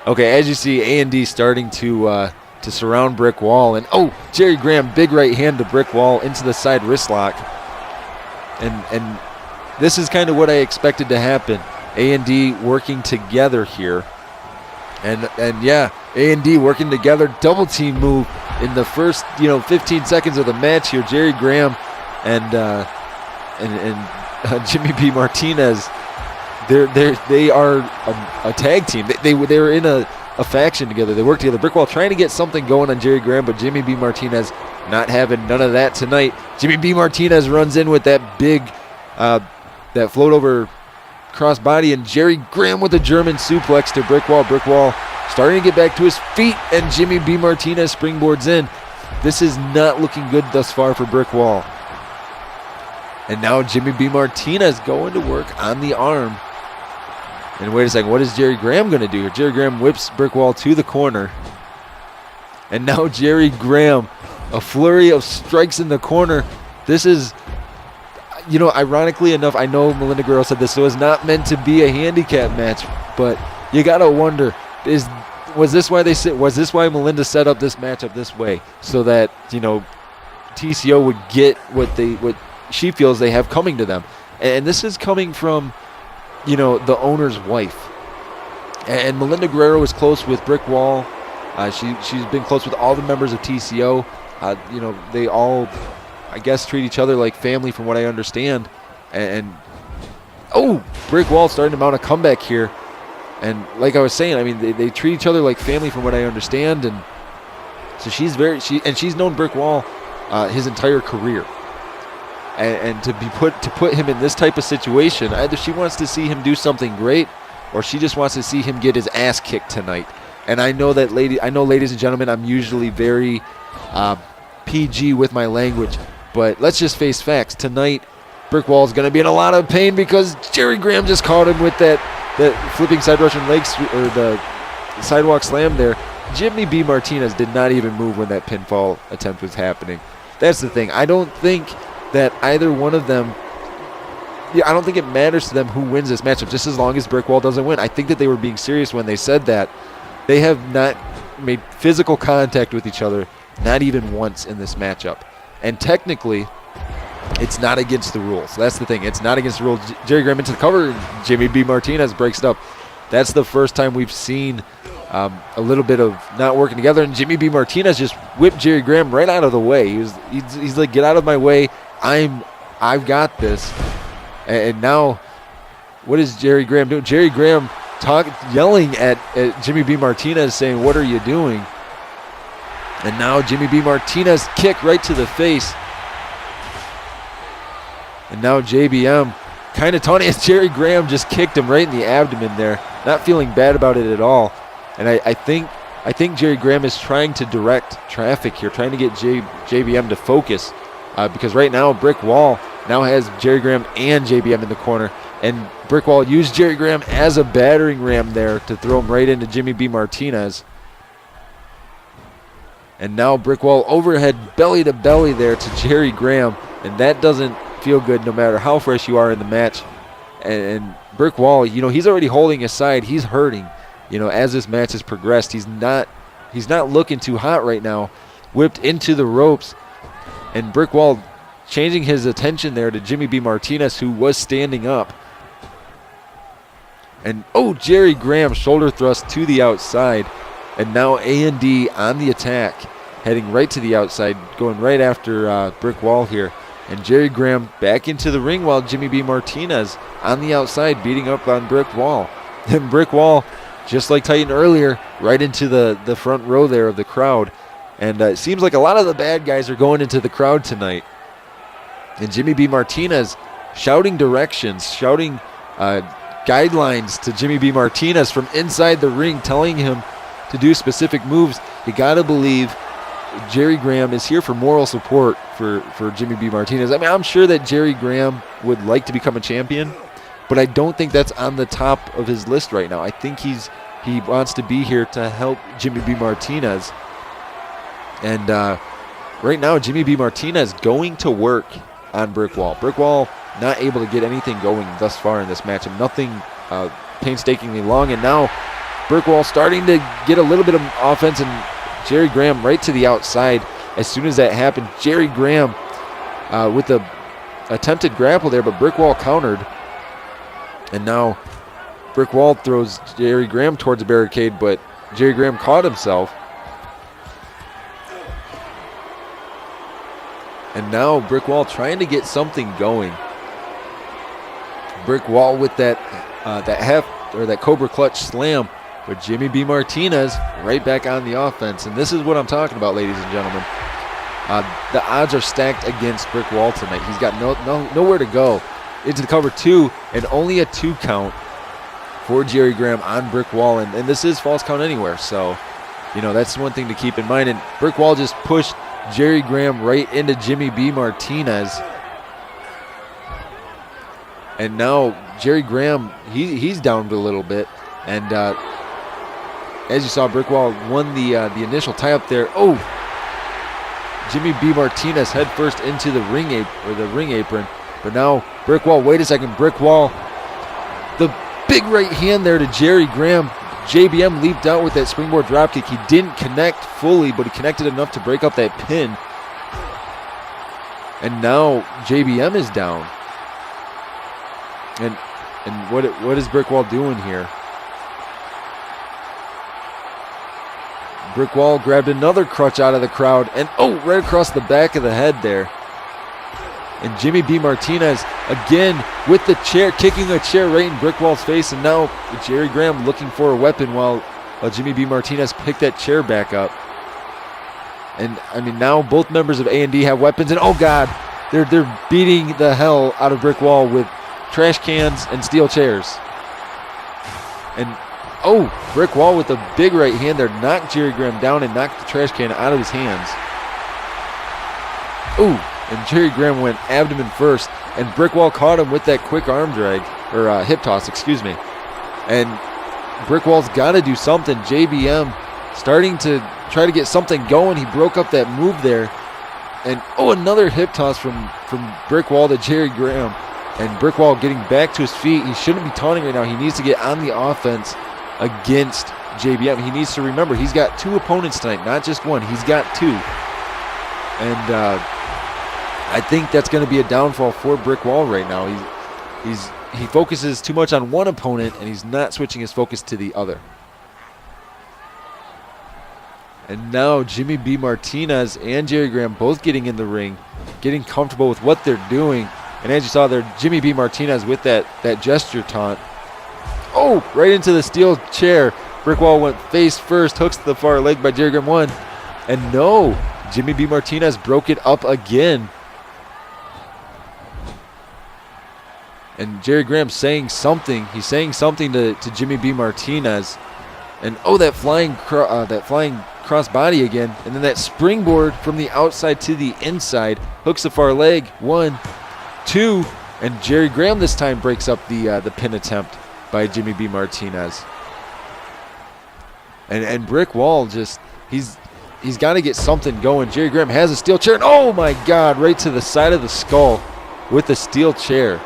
okay, as you see, A&D starting to surround Brick Wall, and Jerry Graham, big right hand to Brick Wall into the side wrist lock, and this is kind of what I expected to happen. A&D working together here, and yeah, A&D working together, double team move in the first 15 seconds of the match here. Jerry Graham and Jimmy B. Martinez. They are a tag team. They were in a faction together. They work together. Brick Wall trying to get something going on Jerry Graham, but Jimmy B. Martinez not having none of that tonight. Jimmy B. Martinez runs in with that big, that float over crossbody, and Jerry Graham with a German suplex to Brick Wall. Brick Wall starting to get back to his feet, and Jimmy B. Martinez springboards in. This is not looking good thus far for Brick Wall. And now Jimmy B. Martinez going to work on the arm. And wait a second, what is Jerry Graham going to do here? Jerry Graham whips Brick Wall to the corner. And now Jerry Graham, a flurry of strikes in the corner. This is, ironically enough, I know Melinda Guerrero said this, so it's not meant to be a handicap match, but you got to wonder, was this why Melinda set up this matchup this way? So that, TCO would get what she feels they have coming to them. And this is coming from the owner's wife. And Melinda Guerrero is close with Brick Wall. She's been close with all the members of TCO. They all, I guess, treat each other like family from what I understand. And Brick Wall starting to mount a comeback here. And like I was saying, I mean, they treat each other like family from what I understand. And so she's known Brick Wall his entire career. And to put him in this type of situation, either she wants to see him do something great, or she just wants to see him get his ass kicked tonight. And I know ladies and gentlemen, I'm usually very PG with my language, but let's just face facts. Tonight, Brick Wall is going to be in a lot of pain because Jerry Graham just caught him with that flipping side Russian leg or the sidewalk slam there. Jimmy B. Martinez did not even move when that pinfall attempt was happening. That's the thing. I don't think that either one of them, I don't think it matters to them who wins this matchup, just as long as Brick Wall doesn't win. I think that they were being serious when they said that. They have not made physical contact with each other, not even once in this matchup. And technically, It's not against the rules. That's the thing. It's not against the rules. Jerry Graham into the cover. Jimmy B. Martinez breaks it up. That's the first time we've seen a little bit of not working together. And Jimmy B. Martinez just whipped Jerry Graham right out of the way. He's like, get out of my way. I've got this. And now, what is Jerry Graham doing? Jerry Graham yelling at Jimmy B. Martinez, saying, "What are you doing?" And now Jimmy B. Martinez kick right to the face. And now JBM kind of taunting as Jerry Graham just kicked him right in the abdomen there. Not feeling bad about it at all. And I think Jerry Graham is trying to direct traffic here, trying to get JBM to focus. Because right now, Brick Wall now has Jerry Graham and JBM in the corner. And Brick Wall used Jerry Graham as a battering ram there to throw him right into Jimmy B. Martinez. And now Brick Wall overhead belly to belly there to Jerry Graham. And that doesn't feel good no matter how fresh you are in the match. And Brick Wall, he's already holding his side. He's hurting. As this match has progressed, he's not looking too hot right now. Whipped into the ropes. And Brick Wall changing his attention there to Jimmy B. Martinez, who was standing up. And, Jerry Graham shoulder thrust to the outside. And now A&D on the attack, heading right to the outside, going right after Brick Wall here. And Jerry Graham back into the ring while Jimmy B. Martinez on the outside beating up on Brick Wall. And Brick Wall, just like Titan earlier, right into the front row there of the crowd. And it seems like a lot of the bad guys are going into the crowd tonight. And Jimmy B. Martinez shouting directions, shouting guidelines to Jimmy B. Martinez from inside the ring, telling him to do specific moves. You got to believe Jerry Graham is here for moral support for Jimmy B. Martinez. I mean, I'm sure that Jerry Graham would like to become a champion, but I don't think that's on the top of his list right now. I think he wants to be here to help Jimmy B. Martinez. And right now, Jimmy B. Martinez going to work on Brick Wall. Brick Wall not able to get anything going thus far in this match, and nothing painstakingly long. And now Brick Wall starting to get a little bit of offense, and Jerry Graham right to the outside. As soon as that happened, Jerry Graham with the attempted grapple there, but Brick Wall countered. And now Brick Wall throws Jerry Graham towards a barricade, but Jerry Graham caught himself. And now Brick Wall trying to get something going. Brick Wall with that Cobra Clutch slam. But Jimmy B. Martinez right back on the offense. And this is what I'm talking about, ladies and gentlemen. The odds are stacked against Brick Wall tonight. He's got nowhere to go. Into the cover 2, and only a 2 count for Jerry Graham on Brick Wall. And this is false count anywhere. So, that's one thing to keep in mind. And Brick Wall just pushed Jerry Graham right into Jimmy B. Martinez. And now Jerry Graham, he's down a little bit. And as you saw, Brick Wall won the initial tie-up there. Jimmy B. Martinez head first into the ring apron. But now Brick Wall, wait a second, Brick Wall, the big right hand there to Jerry Graham. JBM leaped out with that springboard dropkick. He didn't connect fully, but he connected enough to break up that pin. And now JBM is down. And what is Brick Wall doing here? Brick Wall grabbed another crutch out of the crowd, and right across the back of the head there. And Jimmy B. Martinez again with the chair, kicking a chair right in Brick Wall's face. And now Jerry Graham looking for a weapon while Jimmy B. Martinez picked that chair back up. And I mean, now both members of A&D have weapons, and God, they're beating the hell out of Brick Wall with trash cans and steel chairs. And Brick Wall with a big right hand there knocked Jerry Graham down and knocked the trash can out of his hands. And Jerry Graham went abdomen first, and Brick Wall caught him with that quick arm drag, or hip toss, excuse me. And Brick Wall's got to do something. JBM starting to try to get something going. He broke up that move there. And another hip toss from Brick Wall to Jerry Graham. And Brick Wall getting back to his feet. He shouldn't be taunting right now. He needs to get on the offense against JBM. He needs to remember he's got 2 opponents tonight, not just one. He's got 2. And I think that's going to be a downfall for Brick Wall right now. He focuses too much on one opponent, and he's not switching his focus to the other. And now Jimmy B. Martinez and Jerry Graham both getting in the ring, getting comfortable with what they're doing. And as you saw there, Jimmy B. Martinez with that gesture taunt. Oh, right into the steel chair. Brick Wall went face first, hooks to the far leg by Jerry Graham, one. And no, Jimmy B. Martinez broke it up again. And Jerry Graham saying something. He's saying something to Jimmy B. Martinez. And oh, that flying crossbody again. And then that springboard from the outside to the inside. Hooks the far leg. 1, 2. And Jerry Graham this time breaks up the pin attempt by Jimmy B. Martinez. And Brick Wall just, he's got to get something going. Jerry Graham has a steel chair. And oh my God, right to the side of the skull with the steel chair.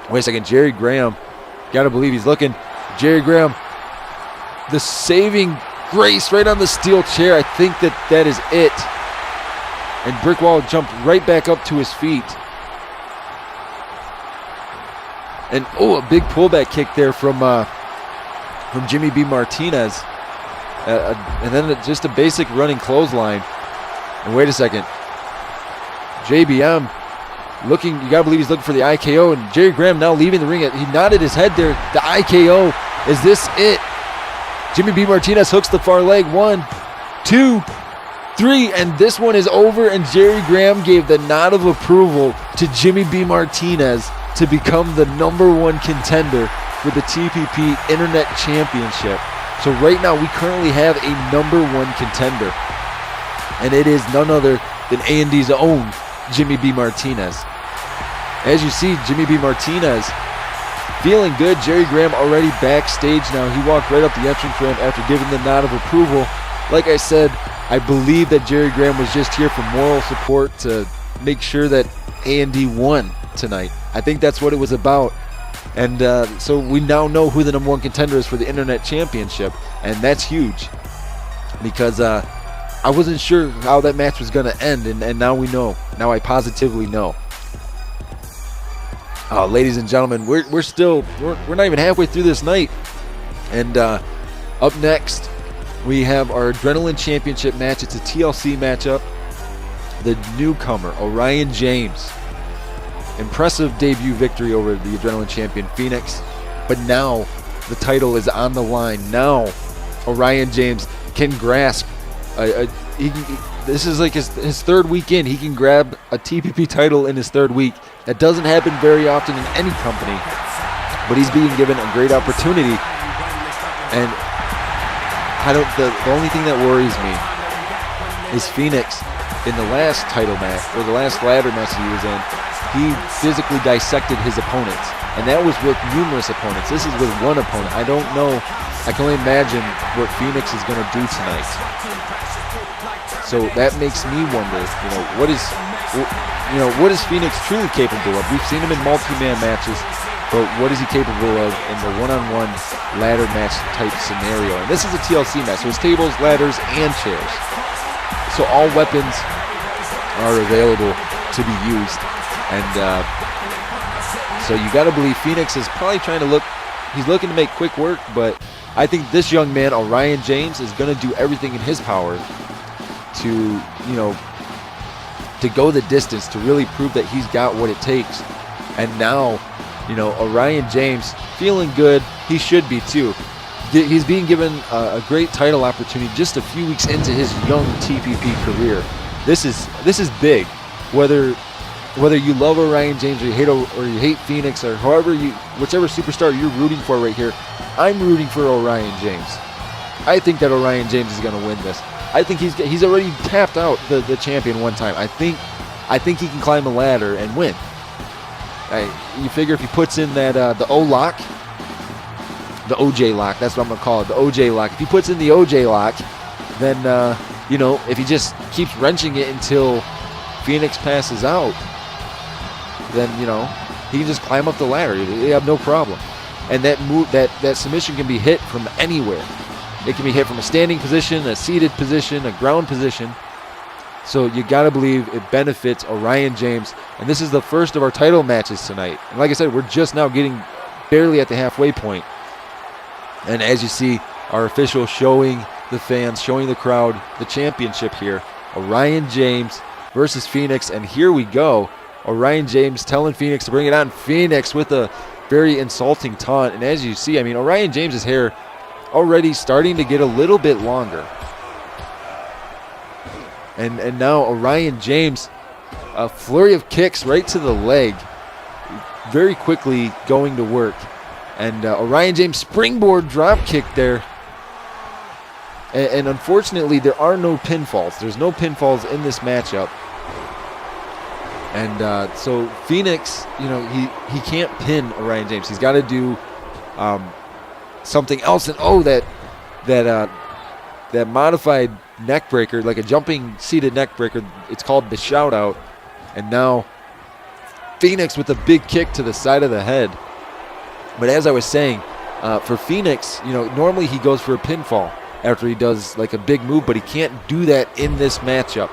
Wait a second, Jerry Graham, got to believe he's looking. Jerry Graham, the saving grace right on the steel chair. I think that is it. And Brick Wall jumped right back up to his feet. And oh, a big pullback kick there from Jimmy B. Martinez. And then just a basic running clothesline. And wait a second. JBM looking, you gotta believe he's looking for the IKO, and Jerry Graham now leaving the ring. He nodded his head there. The IKO, is this it? Jimmy B. Martinez hooks the far leg. 1, 2, 3, and this one is over, and Jerry Graham gave the nod of approval to Jimmy B. Martinez to become the #1 contender for the TPP Internet Championship. So right now we currently have a #1 contender, and it is none other than A&D's own Jimmy B. Martinez. As you see, Jimmy B. Martinez feeling good. Jerry Graham already backstage now. He walked right up the entrance ramp after giving the nod of approval. Like I said, I believe that Jerry Graham was just here for moral support to make sure that A&D won tonight. I think that's what it was about. And so we now know who the #1 contender is for the Internet Championship. And that's huge because I wasn't sure how that match was going to end. And now we know. Now I positively know. Ladies and gentlemen, we're not even halfway through this night. And up next, we have our Adrenaline Championship match. It's a TLC matchup. The newcomer, Orion James. Impressive debut victory over the Adrenaline champion Phoenix. But now the title is on the line. Now Orion James can grasp. This is like his third week in. He can grab a TPP title in his third week. That doesn't happen very often in any company. But he's being given a great opportunity. And the only thing that worries me is Phoenix in the last title match, or the last ladder match that he was in. He physically dissected his opponents, and that was with numerous opponents. This is with one opponent. I don't know. I can only imagine what Phoenix is going to do tonight. So that makes me wonder, what is Phoenix truly capable of? We've seen him in multi-man matches, but what is he capable of in the one-on-one ladder match type scenario? And this is a TLC match, so it's tables, ladders, and chairs. So all weapons are available to be used. And so you got to believe Phoenix is probably he's looking to make quick work, but I think this young man, Orion James, is going to do everything in his power to go the distance, to really prove that he's got what it takes. And now, Orion James feeling good. He should be too. He's being given a great title opportunity just a few weeks into his young TPP career. This is big. Whether you love Orion James or you hate Phoenix or whichever superstar you're rooting for right here, I'm rooting for Orion James. I think that Orion James is going to win this. I think he's already tapped out the champion one time. I think he can climb a ladder and win. You figure if he puts in that the O-lock, the OJ lock, that's what I'm going to call it, the OJ lock. If he puts in the OJ lock, then if he just keeps wrenching it until Phoenix passes out, then he can just climb up the ladder. They have no problem. And that submission can be hit from anywhere. It can be hit from a standing position, a seated position, a ground position. So you got to believe it benefits Orion James. And this is the first of our title matches tonight. And like I said, we're just now getting barely at the halfway point. And as you see, our official showing the fans, showing the crowd the championship here. Orion James versus Phoenix. And here we go. Orion James telling Phoenix to bring it on. Phoenix with a very insulting taunt. And as you see, I mean, Orion James's hair already starting to get a little bit longer. And now Orion James, a flurry of kicks right to the leg, very quickly going to work. And Orion James springboard drop kick there. And unfortunately, there are no pinfalls. There's no pinfalls in this matchup. And so Phoenix, you know, he can't pin Orion James. He's got to do something else. And that modified neck breaker, like a jumping seated neck breaker, it's called the shout out. And now Phoenix with a big kick to the side of the head. But as I was saying, for Phoenix, you know, normally he goes for a pinfall after he does like a big move, but he can't do that in this matchup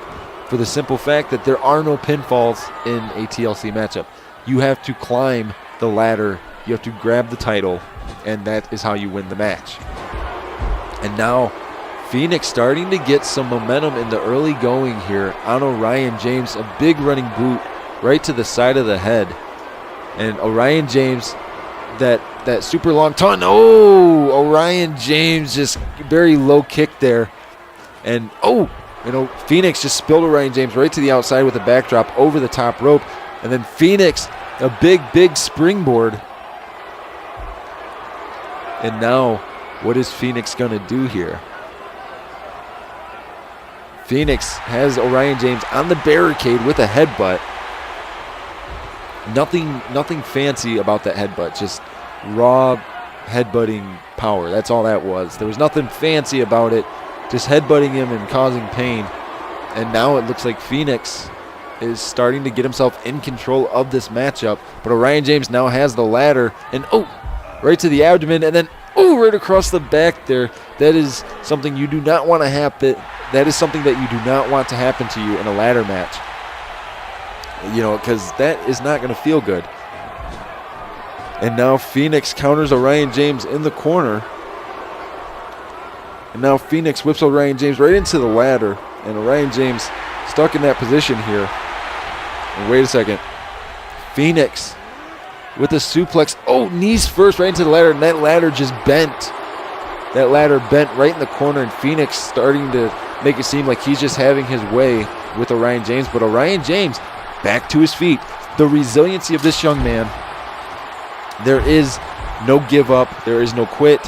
for the simple fact that there are no pinfalls in a TLC matchup. You have to climb the ladder, you have to grab the title, and that is how you win the match. And now Phoenix starting to get some momentum in the early going here on Orion James, a big running boot right to the side of the head. And Orion James, that super long taunt. Oh, Orion James just very low kick there. And Phoenix just spilled Orion James right to the outside with a backdrop over the top rope. And then Phoenix, a big springboard. And now, what is Phoenix going to do here? Phoenix has Orion James on the barricade with a headbutt. Nothing fancy about that headbutt, just raw headbutting power. That's all that was. There was nothing fancy about it, just headbutting him and causing pain. And now it looks like Phoenix is starting to get himself in control of this matchup. But Orion James now has the ladder, and right to the abdomen, and then right across the back there. That is something you do not want to happen. That is something that you do not want to happen to you in a ladder match. You know, because that is not going to feel good. And now Phoenix counters Orion James in the corner. And now Phoenix whips Orion James right into the ladder. And Orion James stuck in that position here. And wait a second. Phoenix with a suplex. Knees first right into the ladder. And that ladder just bent. That ladder bent right in the corner. And Phoenix starting to make it seem like he's just having his way with Orion James. But Orion James back to his feet. The resiliency of this young man. There is no give up. There is no quit.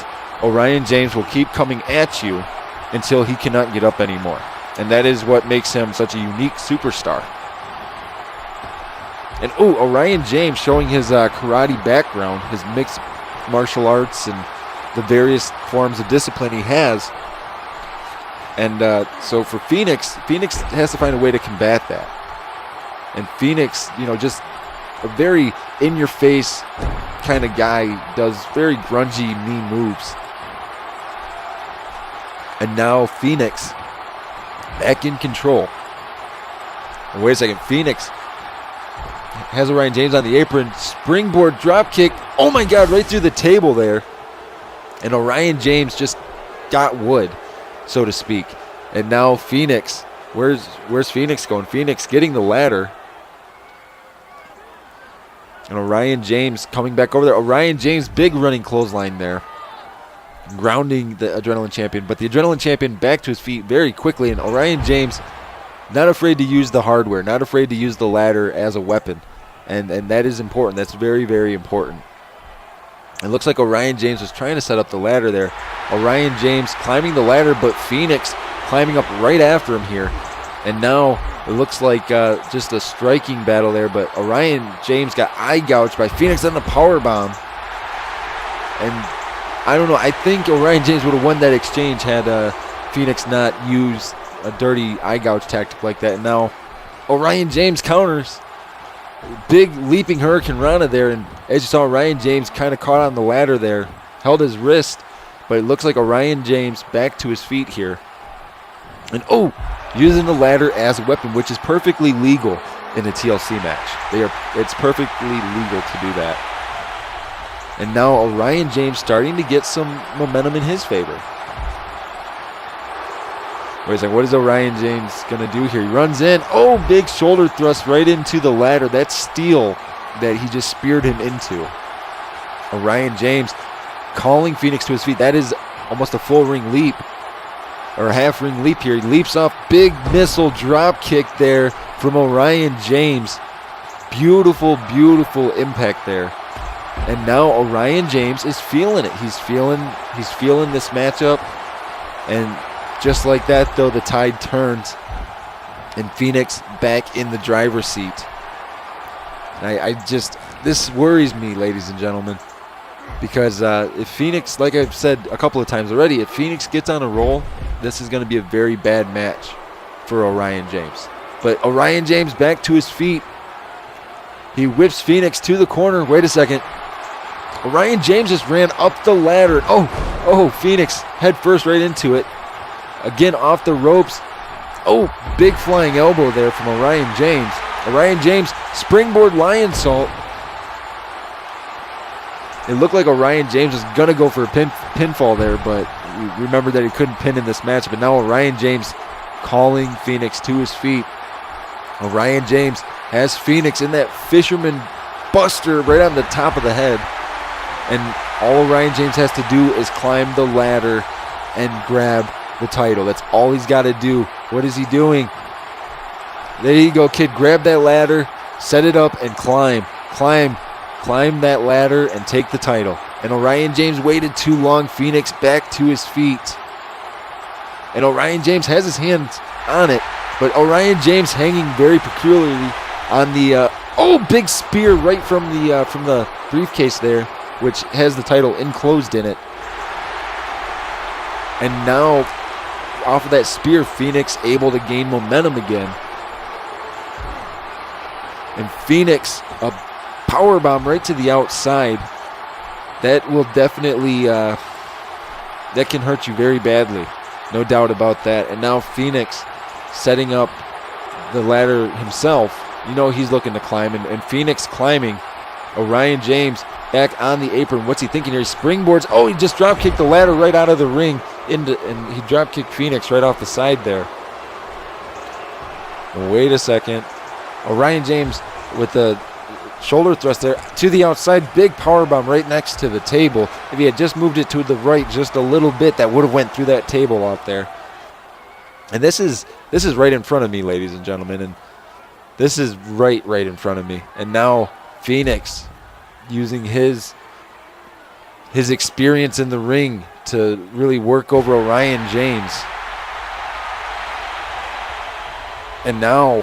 Orion James will keep coming at you until he cannot get up anymore. And that is what makes him such a unique superstar. And Orion James showing his karate background, his mixed martial arts and the various forms of discipline he has. And so for Phoenix has to find a way to combat that. And Phoenix, just a very in-your-face kind of guy, does very grungy, mean moves. And now Phoenix back in control. And wait a second, Phoenix has Orion James on the apron, springboard drop kick. Oh my God, right through the table there. And Orion James just got wood, so to speak. And now Phoenix, where's Phoenix going? Phoenix getting the ladder. And Orion James coming back over there. Orion James, big running clothesline there. Grounding the Adrenaline Champion. But the Adrenaline Champion back to his feet very quickly. And Orion James not afraid to use the hardware. Not afraid to use the ladder as a weapon. And that is important. That's very, very important. It looks like Orion James was trying to set up the ladder there. Orion James climbing the ladder, but Phoenix climbing up right after him here. And now it looks like just a striking battle there, but Orion James got eye gouged by Phoenix on the powerbomb. And I don't know, I think Orion James would have won that exchange had Phoenix not used a dirty eye gouge tactic like that. And now Orion James counters. Big leaping Hurricane Rana there, and as you saw, Orion James kind of caught on the ladder there, held his wrist, but it looks like Orion James back to his feet here. And using the ladder as a weapon, which is perfectly legal in a TLC match. It's perfectly legal to do that. And now Orion James starting to get some momentum in his favor. Wait a second, what is Orion James going to do here? He runs in. Oh, big shoulder thrust right into the ladder. That steel that he just speared him into. Orion James calling Phoenix to his feet. That is almost a full ring leap, or a half ring leap here. He leaps off. Big missile drop kick there from Orion James. Beautiful, beautiful impact there. And now Orion James is feeling it. He's feeling this matchup. And just like that, though, the tide turns, and Phoenix back in the driver's seat. And this worries me, ladies and gentlemen, because if Phoenix, like I've said a couple of times already, if Phoenix gets on a roll, this is going to be a very bad match for Orion James. But Orion James back to his feet. He whips Phoenix to the corner. Wait a second. Orion James just ran up the ladder. Oh, Phoenix head first right into it. Again, off the ropes. Oh, big flying elbow there from Orion James. Orion James, springboard lion salt. It looked like Orion James was going to go for a pinfall there, but remember that he couldn't pin in this match. But now Orion James calling Phoenix to his feet. Orion James has Phoenix in that fisherman buster right on the top of the head. And all Orion James has to do is climb the ladder and grab the title. That's all he's got to do. What is he doing? There you go, kid. Grab that ladder, set it up, and climb that ladder and take the title. And Orion James waited too long. Phoenix back to his feet. And Orion James has his hands on it, but Orion James hanging very peculiarly on the big spear right from the briefcase there, which has the title enclosed in it. And now, off of that spear, Phoenix able to gain momentum again. And Phoenix, a powerbomb right to the outside. That will definitely, that can hurt you very badly. No doubt about that. And now Phoenix setting up the ladder himself. You know he's looking to climb. And Phoenix climbing. Orion James back on the apron. What's he thinking here? He springboards. Oh, he just drop kicked the ladder right out of the ring. And he drop kicked Phoenix right off the side there. Wait a second. Orion James with the shoulder thrust there to the outside. Big powerbomb right next to the table. If he had just moved it to the right just a little bit, that would have went through that table out there. And this is right in front of me, ladies and gentlemen. And this is right in front of me. And now Phoenix using his experience in the ring to really work over Orion James. And now,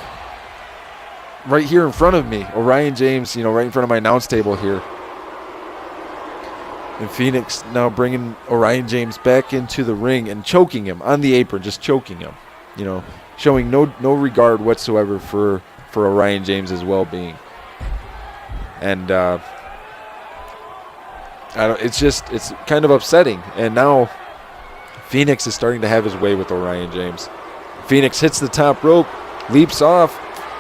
right here in front of me, Orion James, right in front of my announce table here. And Phoenix now bringing Orion James back into the ring and choking him on the apron, just choking him. Showing no regard whatsoever for Orion James's well-being. And it's kind of upsetting. And now Phoenix is starting to have his way with Orion James. Phoenix hits the top rope, leaps off,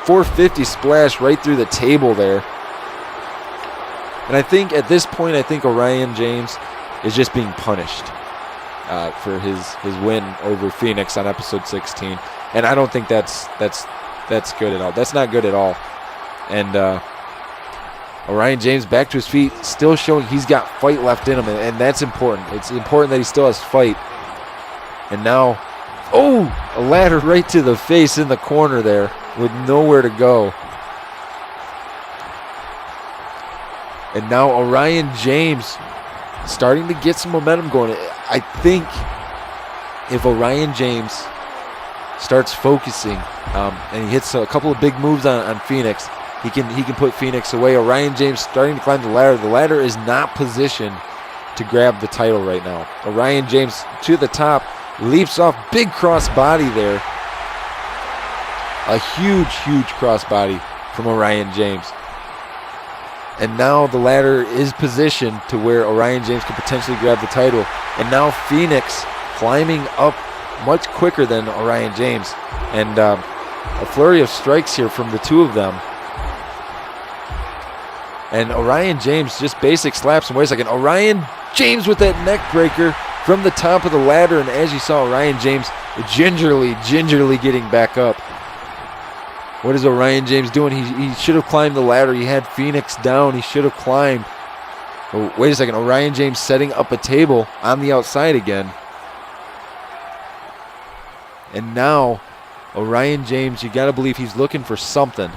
450 splash right through the table there. And I think at this point, Orion James is just being punished for his win over Phoenix on episode 16. And I don't think that's good at all. That's not good at all. And Orion James back to his feet, still showing he's got fight left in him, and that's important. It's important that he still has fight. And now, a ladder right to the face in the corner there with nowhere to go. And now Orion James starting to get some momentum going. I think if Orion James starts focusing and he hits a couple of big moves on Phoenix, he can put Phoenix away. Orion James starting to climb the ladder. The ladder is not positioned to grab the title right now. Orion James to the top, leaps off, big cross body there. A huge cross body from Orion James. And now the ladder is positioned to where Orion James can potentially grab the title. And now Phoenix climbing up much quicker than Orion James. And a flurry of strikes here from the two of them. And Orion James just basic slaps. And wait a second, Orion James with that neck breaker from the top of the ladder. And as you saw, Orion James gingerly getting back up. What is Orion James doing? He should have climbed the ladder. He had Phoenix down. He should have climbed. Oh, wait a second, Orion James setting up a table on the outside again. And now, Orion James, you got to believe he's looking for something.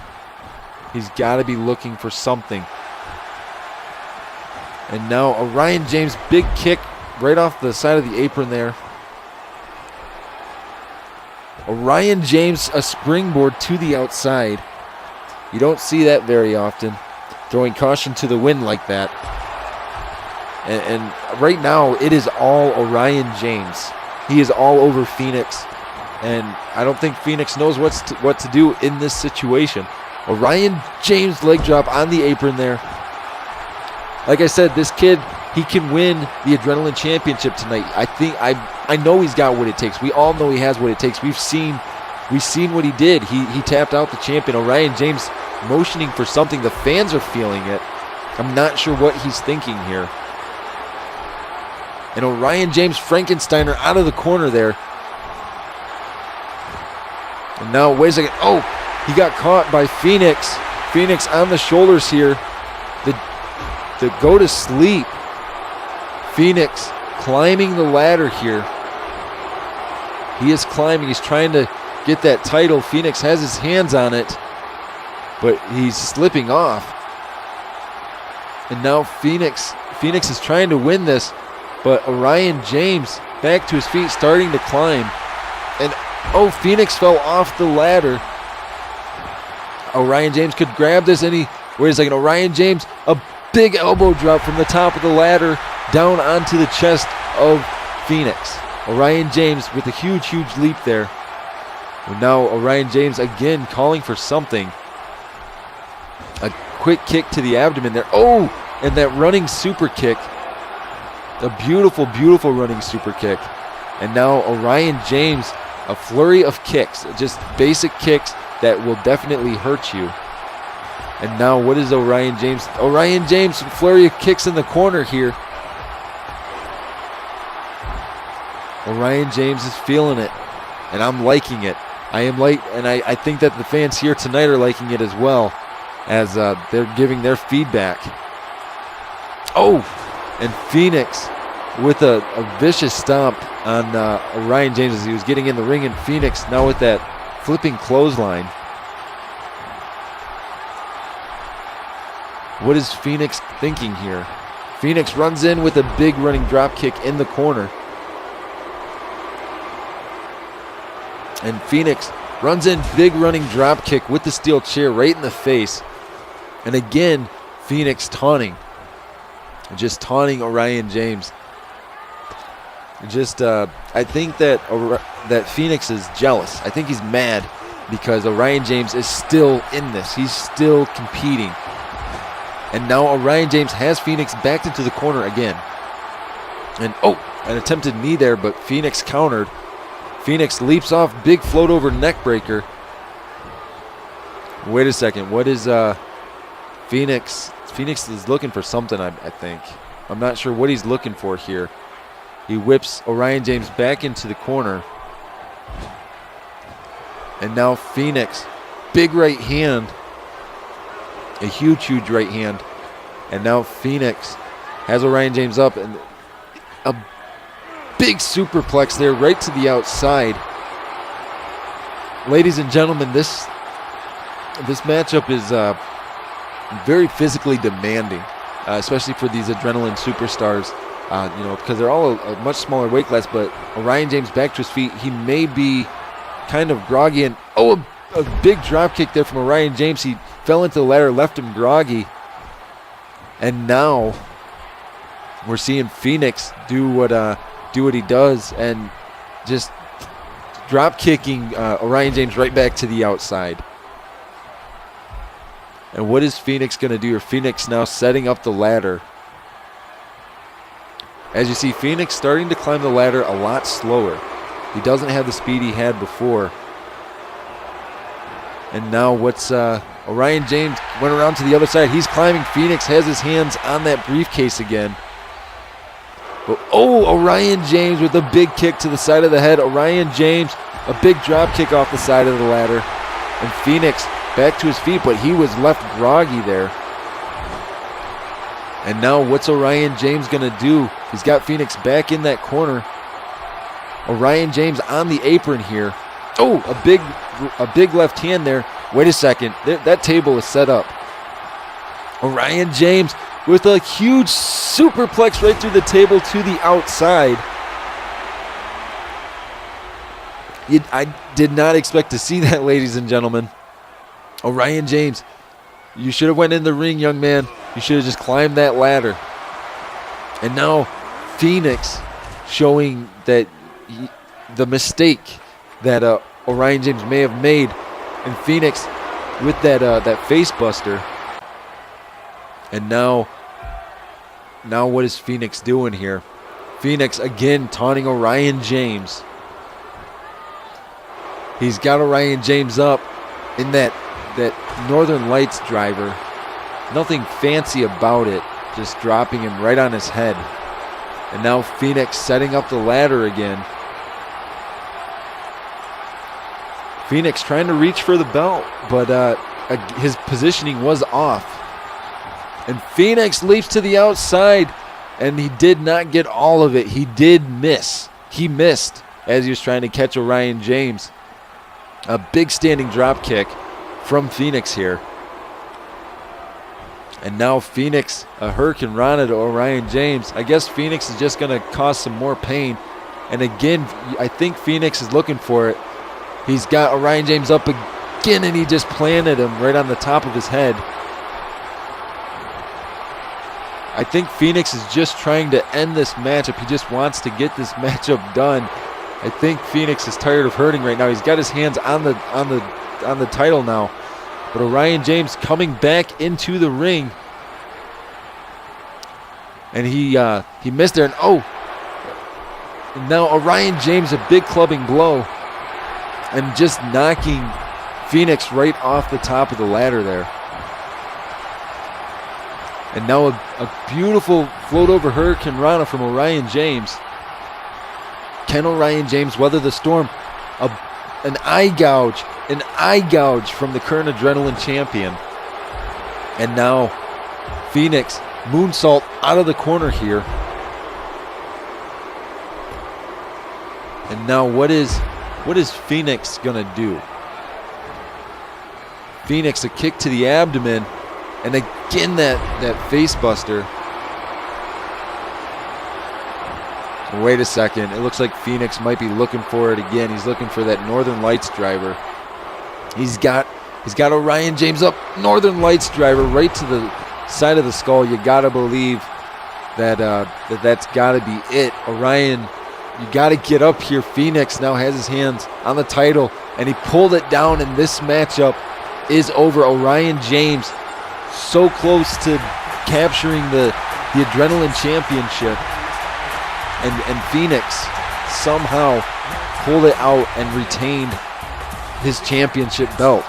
He's got to be looking for something. And now Orion James, big kick right off the side of the apron there. Orion James, a springboard to the outside. You don't see that very often. Throwing caution to the wind like that. And right now, it is all Orion James. He is all over Phoenix. And I don't think Phoenix knows what to do in this situation. Orion James leg drop on the apron there. Like I said, this kid, he can win the Adrenaline Championship tonight. I know he's got what it takes. We all know he has what it takes. We've seen what he did. He tapped out the champion. Orion James motioning for something. The fans are feeling it. I'm not sure what he's thinking here. And Orion James Frankensteiner out of the corner there. And now, wait a second. Oh, he got caught by Phoenix. Phoenix on the shoulders here. The go to sleep. Phoenix climbing the ladder here. He is climbing. He's trying to get that title. Phoenix has his hands on it, but he's slipping off. And now Phoenix is trying to win this, but Orion James back to his feet, starting to climb. And oh, Phoenix fell off the ladder. Orion James could grab this, and wait a second, Orion James, a big elbow drop from the top of the ladder down onto the chest of Phoenix. Orion James with a huge leap there. And now Orion James again calling for something. A quick kick to the abdomen there. Oh, and that running super kick. A beautiful running super kick. And now Orion James, a flurry of kicks, just basic kicks that will definitely hurt you. And now what is Orion James? Orion James, flurry of kicks in the corner here. Orion James is feeling it, and I'm liking it. I think that the fans here tonight are liking it as well, as they're giving their feedback. Oh, and Phoenix with a vicious stomp on Orion James as he was getting in the ring, and Phoenix now with that flipping clothesline. What is Phoenix thinking here? Phoenix runs in with a big running drop kick in the corner. And Phoenix runs in, big running drop kick with the steel chair right in the face. And again, Phoenix taunting. Just taunting Orion James. I think that Phoenix is jealous. I think he's mad because Orion James is still in this. He's still competing. And now Orion James has Phoenix backed into the corner again. And oh, an attempted knee there, but Phoenix countered. Phoenix leaps off, big float over neck breaker. Wait a second, what is Phoenix? Phoenix is looking for something, I think. I'm not sure what he's looking for here. He whips Orion James back into the corner. And now Phoenix, big right hand. A huge right hand. And now Phoenix has Orion James up, and a big superplex there right to the outside. Ladies and gentlemen, this matchup is very physically demanding, especially for these Adrenaline superstars. Because they're all a much smaller weight class, but Orion James back to his feet. He may be kind of groggy, and oh, a big drop kick there from Orion James. He fell into the ladder, left him groggy. And now we're seeing Phoenix do what he does, and just drop kicking Orion James right back to the outside. And what is Phoenix going to do? Phoenix now setting up the ladder. As you see, Phoenix starting to climb the ladder a lot slower. He doesn't have the speed he had before. And now what's Orion James went around to the other side. He's climbing. Phoenix has his hands on that briefcase again. But, Orion James with a big kick to the side of the head. Orion James, a big drop kick off the side of the ladder. And Phoenix back to his feet, but he was left groggy there. And now what's Orion James going to do? He's got Phoenix back in that corner. Orion James on the apron here. A big left hand there. Wait a second. That table is set up. Orion James with a huge superplex right through the table to the outside. I did not expect to see that, ladies and gentlemen. Orion James, you should have went in the ring, young man. You should have just climbed that ladder. And now Phoenix showing that the mistake that Orion James may have made. And Phoenix with that face buster. And now what is Phoenix doing here? Phoenix again taunting Orion James. He's got Orion James up in that Northern Lights driver. Nothing fancy about it, just dropping him right on his head. And now Phoenix setting up the ladder again. Phoenix trying to reach for the belt, but his positioning was off. And Phoenix leaps to the outside, and he did not get all of it. He did miss. He missed as he was trying to catch Orion James. A big standing drop kick from Phoenix here. And now Phoenix, a Hurricane Rana to Orion James. I guess Phoenix is just going to cause some more pain. And again, I think Phoenix is looking for it. He's got Orion James up again, and he just planted him right on the top of his head. I think Phoenix is just trying to end this matchup. He just wants to get this matchup done. I think Phoenix is tired of hurting right now. He's got his hands on the title now. But Orion James coming back into the ring. And he missed there. And now Orion James, a big clubbing blow. And just knocking Phoenix right off the top of the ladder there. And now a beautiful float over Hurricane Rana from Orion James. Can Orion James weather the storm? An eye gouge from the current Adrenaline champion. And now Phoenix moonsault out of the corner here. And now what is Phoenix gonna do? Phoenix, a kick to the abdomen, and again that face buster. Wait a second. It looks like Phoenix might be looking for it again. He's looking for that Northern Lights driver. He's got Orion James up. Northern Lights driver right to the side of the skull. You got to believe that's got to be it. Orion, you got to get up here. Phoenix now has his hands on the title, and he pulled it down, and this matchup is over. Orion James so close to capturing the Adrenaline championship. And Phoenix somehow pulled it out and retained his championship belt.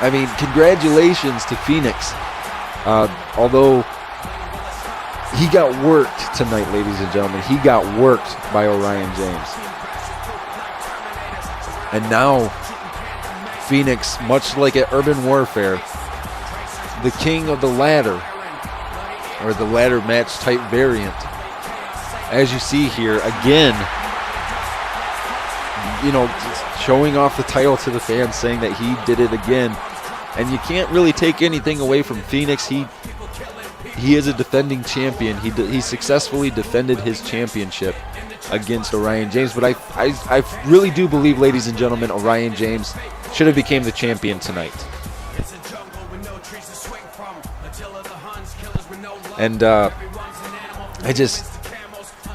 I mean, congratulations to Phoenix. Although he got worked tonight, ladies and gentlemen. He got worked by Orion James. And now Phoenix, much like at Urban Warfare, the king of the ladder, or the ladder match type variant. As you see here, again, showing off the title to the fans, saying that he did it again. And you can't really take anything away from Phoenix. He is a defending champion. He successfully defended his championship against Orion James. But I really do believe, ladies and gentlemen, Orion James should have became the champion tonight. And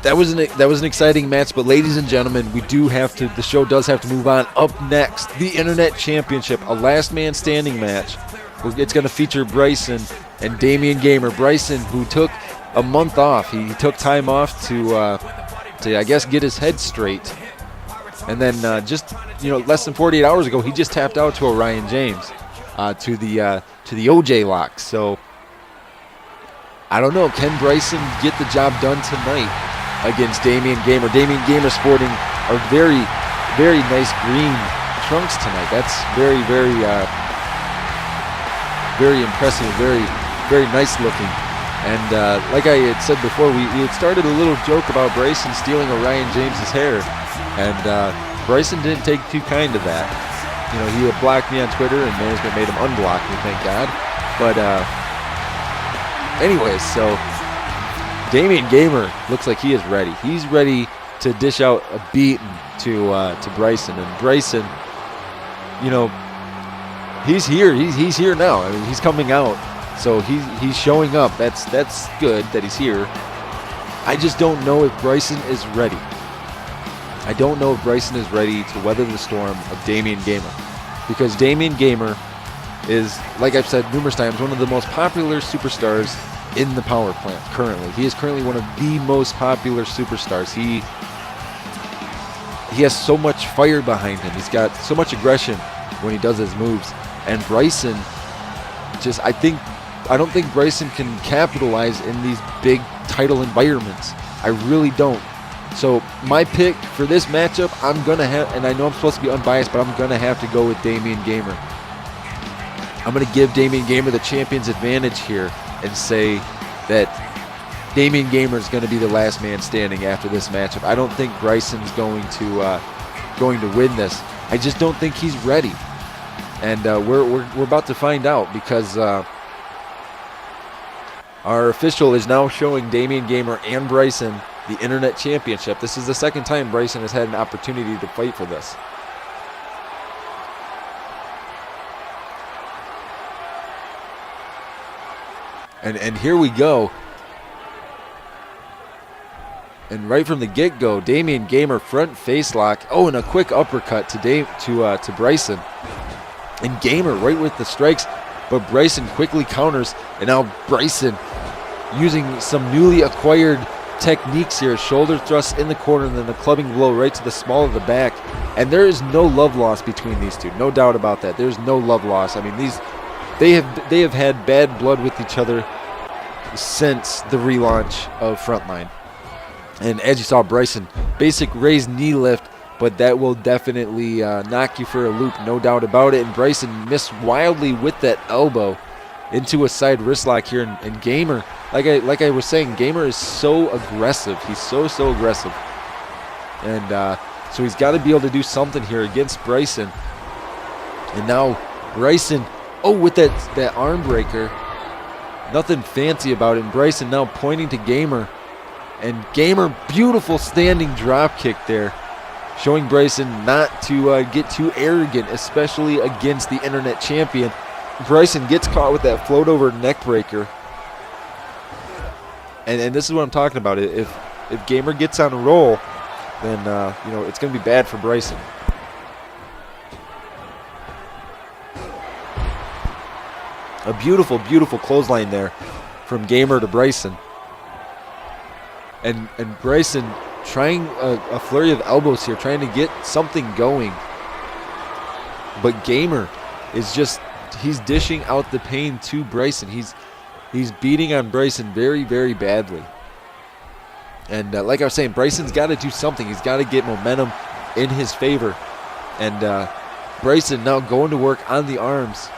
that was an exciting match, but ladies and gentlemen, the show does have to move on. Up next, the Internet Championship, a last man standing match. It's going to feature Bryson and Damian Gamer. Bryson, who took a month off, he took time off to I guess get his head straight. And then just less than 48 hours ago, he just tapped out to Orion James to the OJ lock. So I don't know. Can Bryson get the job done tonight against Damian Gamer? Damian Gamer sporting a very, very nice green trunks tonight. That's very, very, very impressive. Very, very nice looking. And like I had said before, we had started a little joke about Bryson stealing Orion James's hair, and Bryson didn't take too kind to that. He had blocked me on Twitter, and management made him unblock me, thank God. But anyways, so Damian Gamer looks like he is ready. He's ready to dish out a beating to Bryson, and Bryson, he's here. He's here now. I mean, he's coming out. So he's showing up. That's good that he's here. I just don't know if Bryson is ready. I don't know if Bryson is ready to weather the storm of Damian Gamer. Because Damian Gamer is, like I've said numerous times, one of the most popular superstars in the power plant currently. He is currently one of the most popular superstars. He has so much fire behind him. He's got so much aggression when he does his moves. And Bryson, I don't think Bryson can capitalize in these big title environments. I really don't. So my pick for this matchup, I'm going to have, and I know I'm supposed to be unbiased, but I'm going to have to go with Damian Gamer. I'm going to give Damian Gamer the champion's advantage here and say that Damian Gamer is going to be the last man standing after this matchup. I don't think Bryson's going to win this. I just don't think he's ready. And we're about to find out, because our official is now showing Damian Gamer and Bryson the Internet Championship. This is the second time Bryson has had an opportunity to fight for this. And here we go. And right from the get-go, Damian Gamer front face lock. Oh, and a quick uppercut to Bryson. And Gamer right with the strikes, but Bryson quickly counters, and now Bryson using some newly acquired techniques here. Shoulder thrust in the corner, and then the clubbing blow right to the small of the back. And there is no love lost between these two, no doubt about that. There's no love lost. I mean, they have had bad blood with each other since the relaunch of Frontline. And as you saw, Bryson, basic raised knee lift, but that will definitely knock you for a loop, no doubt about it. And Bryson missed wildly with that elbow into a side wrist lock here. And Gamer, like I was saying, Gamer is so aggressive. He's so aggressive. And so he's got to be able to do something here against Bryson. And now Bryson, with that arm breaker. Nothing fancy about it. And Bryson now pointing to Gamer. And Gamer, beautiful standing drop kick there. Showing Bryson not to get too arrogant, especially against the Internet Champion. Bryson gets caught with that float over neck breaker. And this is what I'm talking about. If Gamer gets on a roll, then it's going to be bad for Bryson. A beautiful, beautiful clothesline there from Gamer to Bryson. And Bryson trying a flurry of elbows here, trying to get something going. But Gamer is he's dishing out the pain to Bryson. He's beating on Bryson very, very badly. And like I was saying, Bryson's got to do something. He's got to get momentum in his favor. And Bryson now going to work on the arms.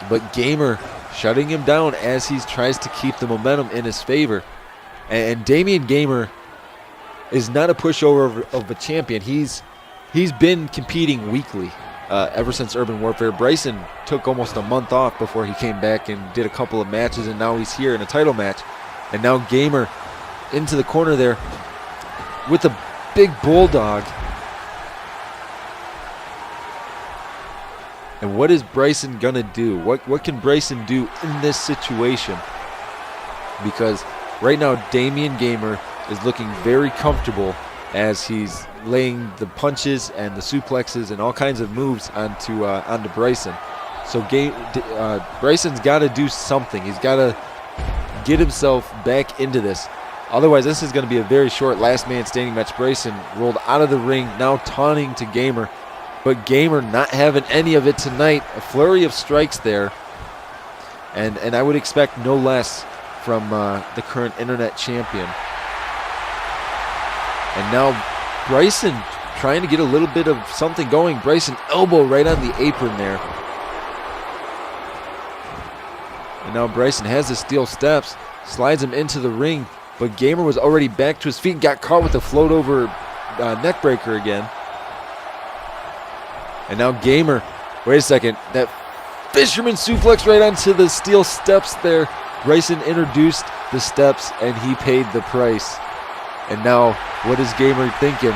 But Gamer shutting him down as he tries to keep the momentum in his favor. And Damian Gamer is not a pushover of a champion. He's been competing weekly ever since Urban Warfare. Bryson took almost a month off before he came back and did a couple of matches, and now he's here in a title match. And now Gamer into the corner there with a big bulldog. And what is Bryson gonna do? What can Bryson do in this situation? Because right now Damian Gamer is looking very comfortable as he's laying the punches and the suplexes and all kinds of moves onto Bryson. So Bryson's got to do something. He's got to get himself back into this. Otherwise, this is going to be a very short last man standing match. Bryson rolled out of the ring, now taunting to Gamer. But Gamer not having any of it tonight. A flurry of strikes there. And I would expect no less from the current internet champion. And now Bryson trying to get a little bit of something going. Bryson elbow right on the apron there. And now Bryson has the steel steps, slides him into the ring, but Gamer was already back to his feet and got caught with the float over neck breaker again. And now Gamer, wait a second, that fisherman suplex right onto the steel steps there. Bryson introduced the steps and he paid the price. And now, what is Gamer thinking?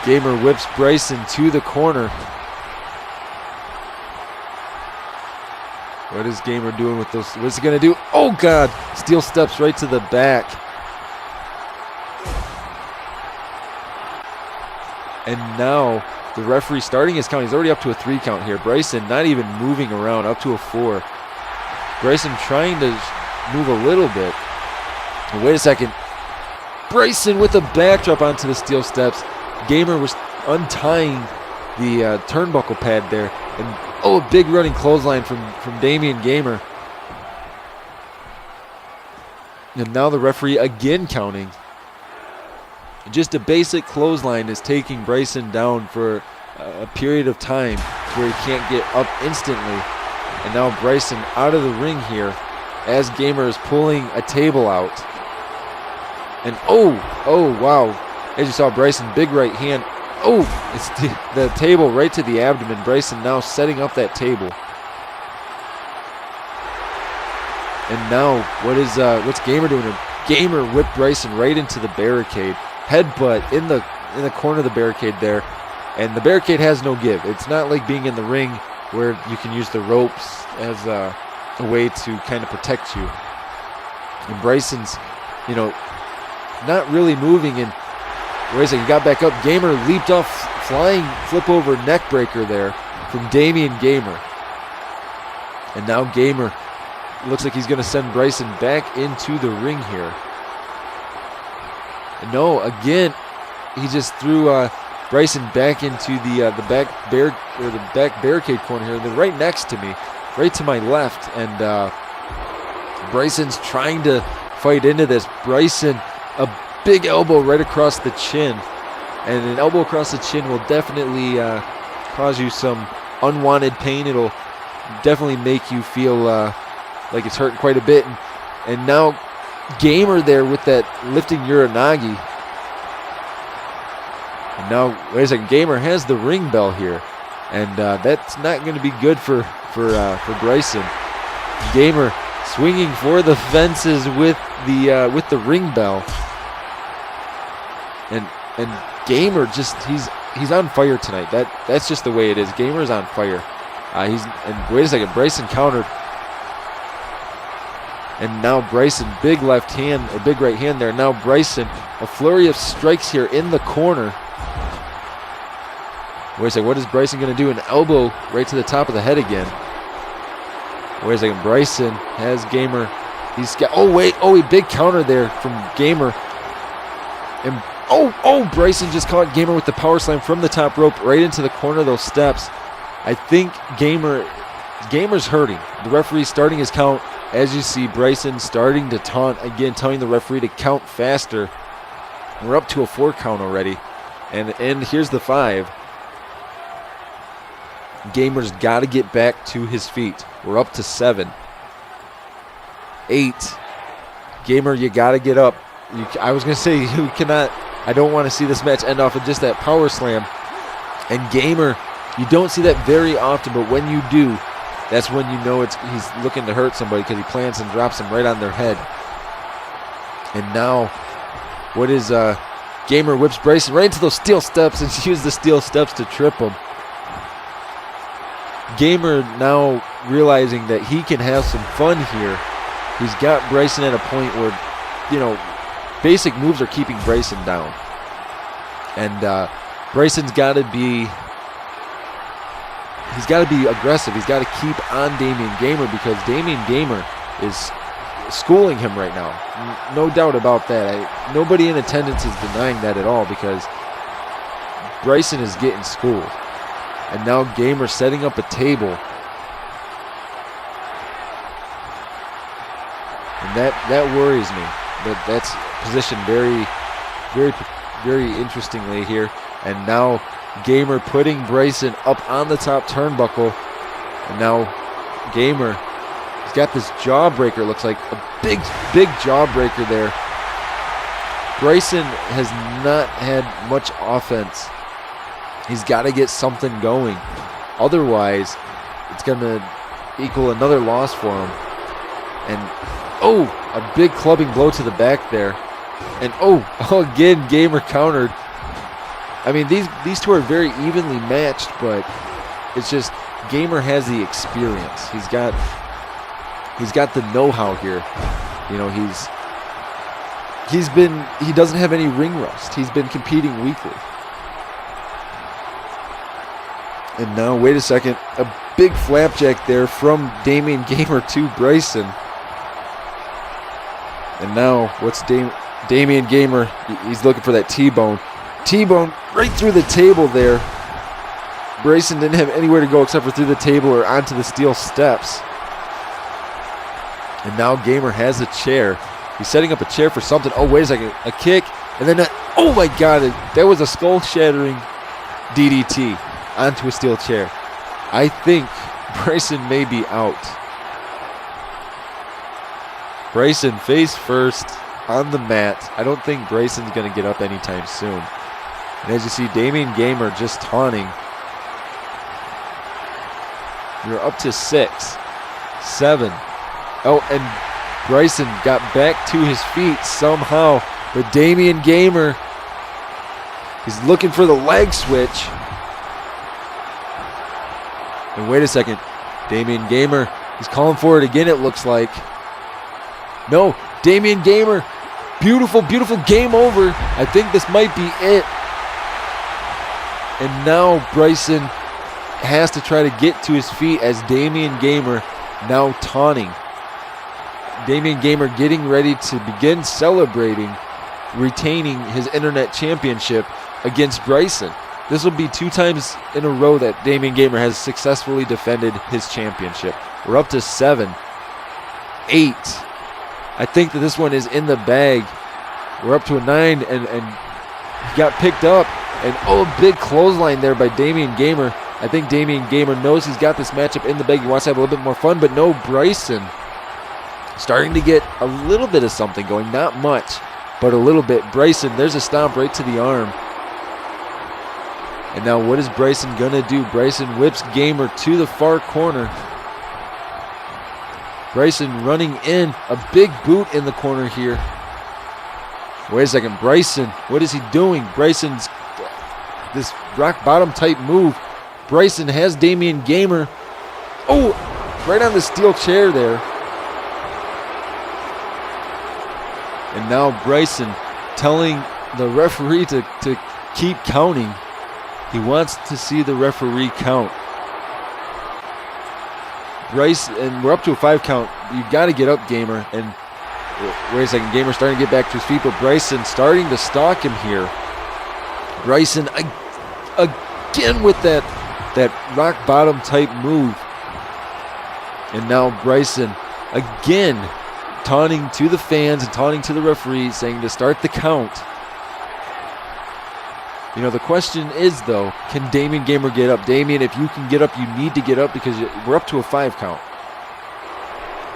Gamer whips Bryson to the corner. What is Gamer doing with those? What's he going to do? Oh, God. Steel steps right to the back. And now, the referee starting his count. He's already up to a 3 count here. Bryson not even moving around, up to a 4. Bryson trying to move a little bit. And wait a second. Bryson with a backdrop onto the steel steps. Gamer was untying the turnbuckle pad there. And a big running clothesline from Damian Gamer. And now the referee again counting. Just a basic clothesline is taking Bryson down for a period of time where he can't get up instantly. And now Bryson out of the ring here as Gamer is pulling a table out. And oh, wow. As you saw, Bryson, big right hand. Oh, it's the table right to the abdomen. Bryson now setting up that table. And now, what's Gamer doing? Gamer whipped Bryson right into the barricade. Headbutt in the corner of the barricade there. And the barricade has no give. It's not like being in the ring where you can use the ropes as a way to kind of protect you. And Bryson's, not really moving. And wait a second, he got back up. Gamer leaped off, flying flip over neck breaker there from Damian Gamer. And now Gamer looks like he's going to send Bryson back into the ring here. And no, again, he just threw Bryson back into the back barricade corner here. They're right next to me, right to my left, and Bryson's trying to fight into this. Bryson, a big elbow right across the chin, and an elbow across the chin will definitely cause you some unwanted pain. It'll definitely make you feel like it's hurting quite a bit. And now Gamer there with that lifting Uranagi. And now, wait a second, Gamer has the ring bell here, and that's not going to be good for Bryson. Gamer swinging for the fences with the ring bell, and Gamer just he's on fire tonight. That's just the way it is. Gamer's on fire. And wait a second, Bryson countered. And now Bryson, big left hand, or big right hand there. Now Bryson, a flurry of strikes here in the corner. Wait a second, what is Bryson going to do? An elbow right to the top of the head again. Wait a second, Bryson has Gamer. He's got, a big counter there from Gamer. And Bryson just caught Gamer with the power slam from the top rope right into the corner of those steps. I think Gamer's hurting. The referee's starting his count. As you see, Bryson starting to taunt again, telling the referee to count faster. We're up to a 4 count already. And here's the 5. Gamer's got to get back to his feet. We're up to 7. 8. Gamer, you got to get up. I was going to say, you cannot. I don't want to see this match end off with just that power slam. And Gamer, you don't see that very often, but when you do, that's when you know he's looking to hurt somebody, because he plants and drops them right on their head. And now, what is Gamer whips Bryson right into those steel steps and uses the steel steps to trip him. Gamer now realizing that he can have some fun here. He's got Bryson at a point where, basic moves are keeping Bryson down. And Bryson's got to be... He's got to be aggressive. He's got to keep on Damian Gamer, because Damian Gamer is schooling him right now. No doubt about that. Nobody in attendance is denying that at all because Bryson is getting schooled. And now Gamer setting up a table. And that worries me. That's positioned very interestingly here. And now Gamer putting Bryson up on the top turnbuckle. And now Gamer, he's got this jawbreaker. Looks like a big jawbreaker there. Bryson has not had much offense. He's got to get something going. Otherwise, it's going to equal another loss for him. And, a big clubbing blow to the back there. And, again, Gamer countered. I mean, these two are very evenly matched, but it's just Gamer has the experience. He's got the know-how here. You know, he doesn't have any ring rust. He's been competing weekly. And now, wait a second, a big flapjack there from Damian Gamer to Bryson. And now, what's Damian Gamer? He's looking for that T-bone. T-bone right through the table there. Bryson didn't have anywhere to go except for through the table or onto the steel steps. And now Gamer has a chair. He's setting up a chair for something. Oh, wait a second. A kick. And then, oh my God, that was a skull-shattering DDT onto a steel chair. I think Bryson may be out. Bryson face first on the mat. I don't think Bryson's going to get up anytime soon. And as you see, Damian Gamer just taunting. You're up to 6, 7. Oh, and Bryson got back to his feet somehow. But Damian Gamer is looking for the leg switch. And wait a second. Damian Gamer is calling for it again, it looks like. No, Damian Gamer. Beautiful, beautiful game over. I think this might be it. And now Bryson has to try to get to his feet as Damian Gamer now taunting. Damian Gamer getting ready to begin celebrating retaining his internet championship against Bryson. This will be 2 times in a row that Damian Gamer has successfully defended his championship. We're up to 7, 8. I think that this one is in the bag. We're up to a 9, and he got picked up. And a big clothesline there by Damian Gamer. I think Damian Gamer knows he's got this matchup in the bag. He wants to have a little bit more fun, but no, Bryson starting to get a little bit of something going. Not much, but a little bit. Bryson, there's a stomp right to the arm. And now what is Bryson going to do? Bryson whips Gamer to the far corner. Bryson running in. A big boot in the corner here. Wait a second. Bryson, what is he doing? Bryson's this rock bottom type move. Bryson has Damian Gamer. Oh, right on the steel chair there. And now Bryson telling the referee to keep counting. He wants to see the referee count. Bryson, and we're up to a 5 count. You've got to get up, Gamer. And wait a second, Gamer starting to get back to his feet, but Bryson starting to stalk him here. Bryson again with that rock bottom type move. And now Bryson again taunting to the fans and taunting to the referee, saying to start the count. You know, the question is, though, can Damian Gamer get up? Damian, if you can get up, you need to get up because we're up to a 5 count.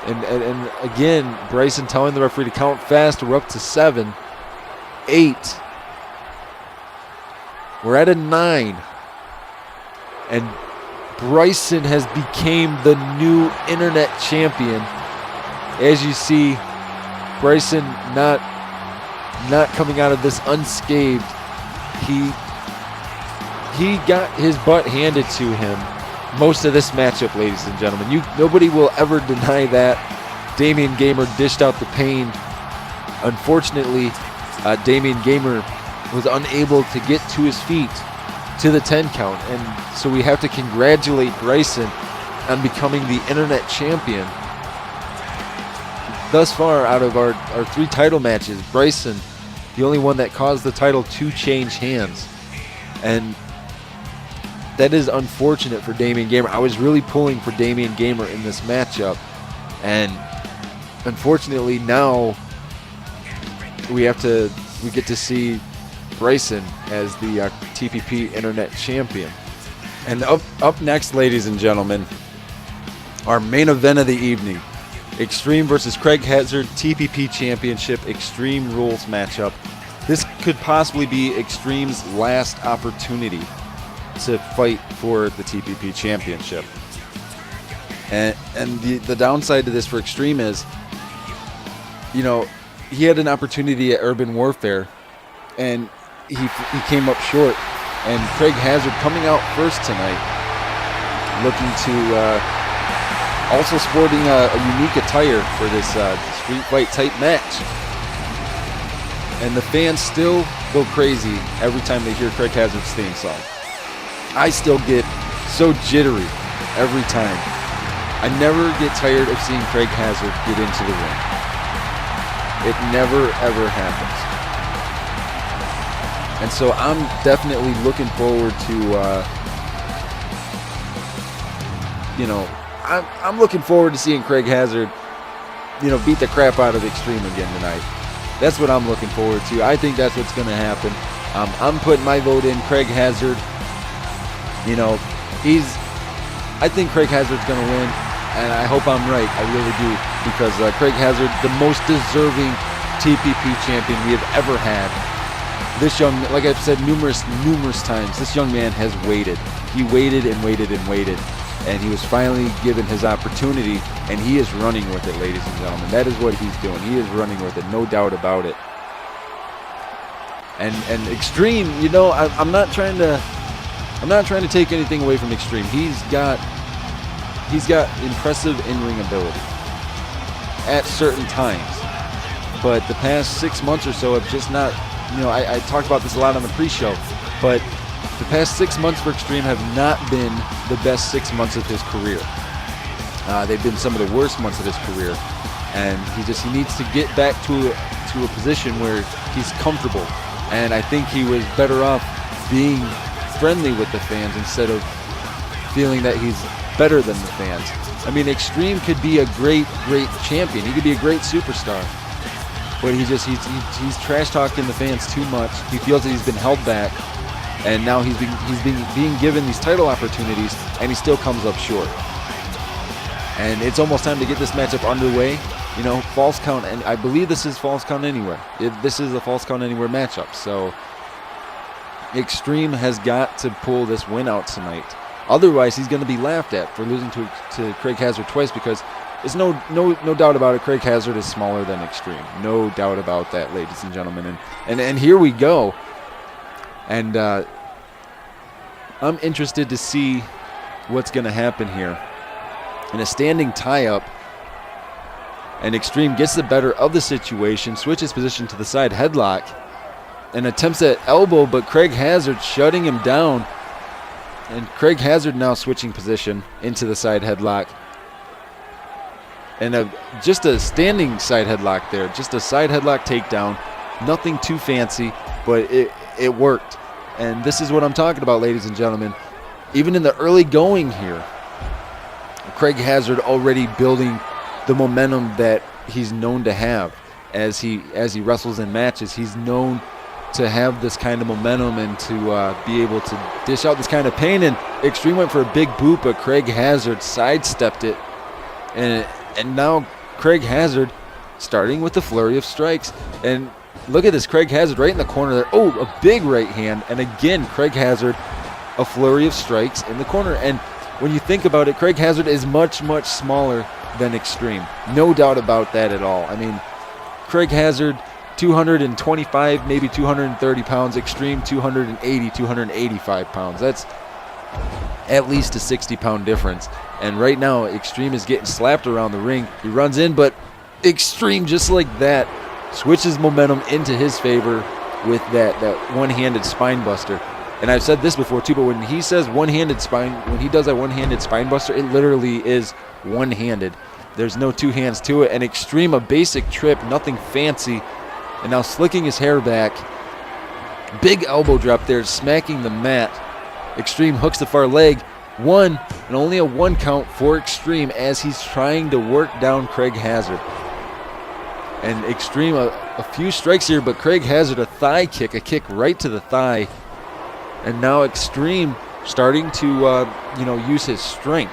And again, Bryson telling the referee to count fast. We're up to 7, 8. We're at a 9. And Bryson has became the new internet champion. As you see, Bryson not coming out of this unscathed. He got his butt handed to him most of this matchup, ladies and gentlemen. Nobody will ever deny that. Damian Gamer dished out the pain. Unfortunately, Damian Gamer was unable to get to his feet to the 10 count. And so we have to congratulate Bryson on becoming the internet champion. thus far, out of our 3 title matches, Bryson, the only one that caused the title to change hands. And that is unfortunate for Damian Gamer. I was really pulling for Damian Gamer in this matchup. And unfortunately now we get to see Bryson as the TPP Internet Champion. And up next, ladies and gentlemen, our main event of the evening, Extreme versus Craig Hazard TPP Championship Extreme Rules matchup. This could possibly be Extreme's last opportunity to fight for the TPP Championship. And the downside to this for Extreme is, he had an opportunity at Urban Warfare, and he came up short. And Craig Hazard coming out first tonight, looking to also sporting a unique attire for this street fight type match. And the fans still go crazy every time they hear Craig Hazard's theme song. I still get so jittery every time. I never get tired of seeing Craig Hazard get into the ring. It never, ever happens. And so I'm definitely looking forward to, I'm looking forward to seeing Craig Hazard, beat the crap out of Extreme again tonight. That's what I'm looking forward to. I think that's what's going to happen. I'm putting my vote in Craig Hazard. I think Craig Hazard's going to win, and I hope I'm right. I really do, because Craig Hazard, the most deserving TPP champion we have ever had. This like I've said numerous times, this young man has waited. He waited and waited and waited, and he was finally given his opportunity, and he is running with it, ladies and gentlemen. That is what he's doing. He is running with it, no doubt about it. And Extreme, I'm not trying to take anything away from Extreme. He's got impressive in-ring ability at certain times, but the past 6 months or so have just not. I talked about this a lot on the pre-show, but the past 6 months for Extreme have not been the best 6 months of his career. They've been some of the worst months of his career, and he needs to get back to a position where he's comfortable. And I think he was better off being friendly with the fans instead of feeling that he's better than the fans. I mean, Extreme could be a great champion. He could be a great superstar. But he's trash talking the fans too much. He feels that he's been held back, and now he's being given these title opportunities, and he still comes up short. And it's almost time to get this matchup underway. False count, and I believe this is false count anywhere. This is a false count anywhere matchup. So Extreme has got to pull this win out tonight. Otherwise, he's going to be laughed at for losing to Craig Hazard twice, because there's no doubt about it. Craig Hazard is smaller than Extreme. No doubt about that, ladies and gentlemen. And here we go. And I'm interested to see what's going to happen here. In a standing tie-up, and Extreme gets the better of the situation, switches position to the side headlock, and attempts at elbow, but Craig Hazard shutting him down. And Craig Hazard now switching position into the side headlock. And just a standing side headlock there. Just a side headlock takedown. Nothing too fancy, but it worked. And this is what I'm talking about, ladies and gentlemen. Even in the early going here, Craig Hazard already building the momentum that he's known to have as he wrestles in matches. He's known to have this kind of momentum and to be able to dish out this kind of pain. And Extreme went for a big boot, but Craig Hazard sidestepped it. And now Craig Hazard starting with the flurry of strikes. And look at this, Craig Hazard right in the corner there. Oh, a big right hand. And again, Craig Hazard, a flurry of strikes in the corner. And when you think about it, Craig Hazard is much, much smaller than Extreme. No doubt about that at all. I mean, Craig Hazard, 225, maybe 230 pounds. Extreme, 280, 285 pounds. That's at least a 60-pound difference. And right now, Extreme is getting slapped around the ring. He runs in, but Extreme, just like that, switches momentum into his favor with that one-handed spine buster. And I've said this before too, but when he says one-handed spine, when he does that one-handed spine buster, it literally is one-handed. There's no two hands to it. And Extreme, a basic trip, nothing fancy. And now slicking his hair back. Big elbow drop there, smacking the mat. Extreme hooks the far leg. One, and only a 1 count for Extreme as he's trying to work down Craig Hazard. And Extreme, a few strikes here, but Craig Hazard, a thigh kick, a kick right to the thigh. And now Extreme starting to, use his strength.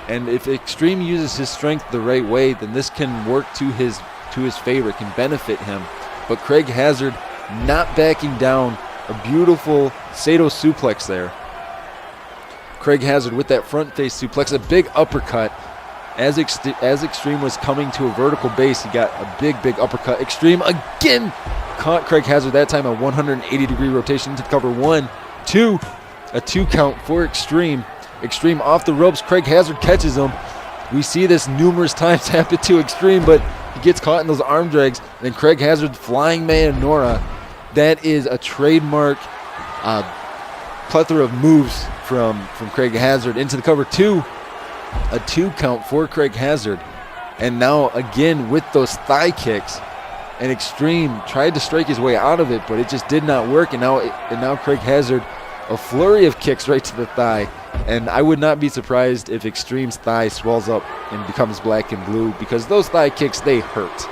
And if Extreme uses his strength the right way, then this can work to his favor, can benefit him. But Craig Hazard not backing down, a beautiful Sato suplex there. Craig Hazard with that front face suplex, a big uppercut. As Extreme was coming to a vertical base, he got a big uppercut. Extreme again caught Craig Hazard, that time a 180-degree rotation into the cover. 1, 2, a 2 count for Extreme. Extreme off the ropes, Craig Hazard catches him. We see this numerous times happen to Extreme, but he gets caught in those arm drags. Then Craig Hazard flying Mayonora. That is a trademark plethora of moves from Craig Hazard into the cover. 2, a 2 count for Craig Hazard. And now again with those thigh kicks, and Extreme tried to strike his way out of it, but it just did not work. And now Craig Hazard, a flurry of kicks right to the thigh. And I would not be surprised if Extreme's thigh swells up and becomes black and blue, because those thigh kicks, they hurt.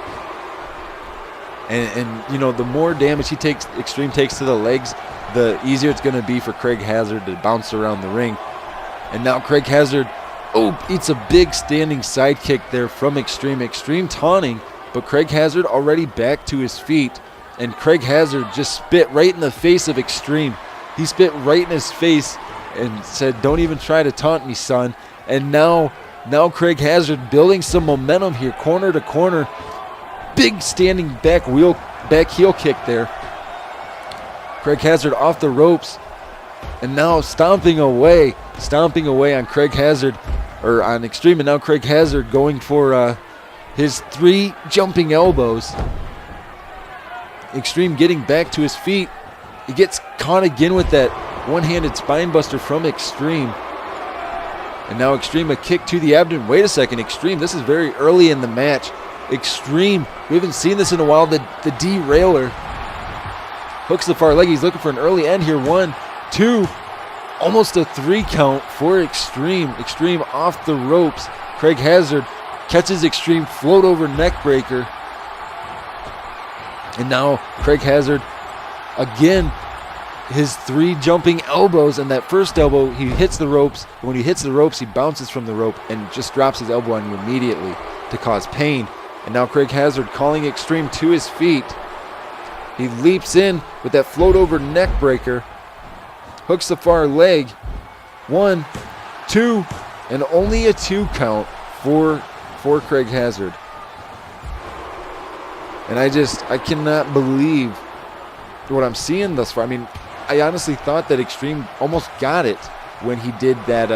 And the more damage Extreme takes to the legs, the easier it's going to be for Craig Hazard to bounce around the ring. And now Craig Hazard, eats a big standing side kick there from Extreme. Extreme taunting, but Craig Hazard already back to his feet. And Craig Hazard just spit right in the face of Extreme. He spit right in his face and said, "Don't even try to taunt me, son." And now Craig Hazard building some momentum here, corner to corner. Big standing back heel kick there. Craig Hazard off the ropes, and now stomping away on Craig Hazard, or on Extreme. And now Craig Hazard going for his 3 jumping elbows. Extreme getting back to his feet. He gets caught again with that one-handed spine buster from Extreme. And now Extreme, a kick to the abdomen. Wait a second, Extreme, this is very early in the match. Extreme, we haven't seen this in a while. The derailer hooks the far leg. He's looking for an early end here. 1, 2, almost a 3 count for Extreme. Extreme off the ropes. Craig Hazard catches Extreme, float over neck breaker. And now Craig Hazard again, his 3 jumping elbows, and that first elbow, he hits the ropes. When he hits the ropes, he bounces from the rope and just drops his elbow on you immediately to cause pain. And now Craig Hazard calling Extreme to his feet. He leaps in with that float over neck breaker, hooks the far leg. 1, 2, and only a 2 count for Craig Hazard. And I cannot believe what I'm seeing thus far. I mean, I honestly thought that Extreme almost got it when he did that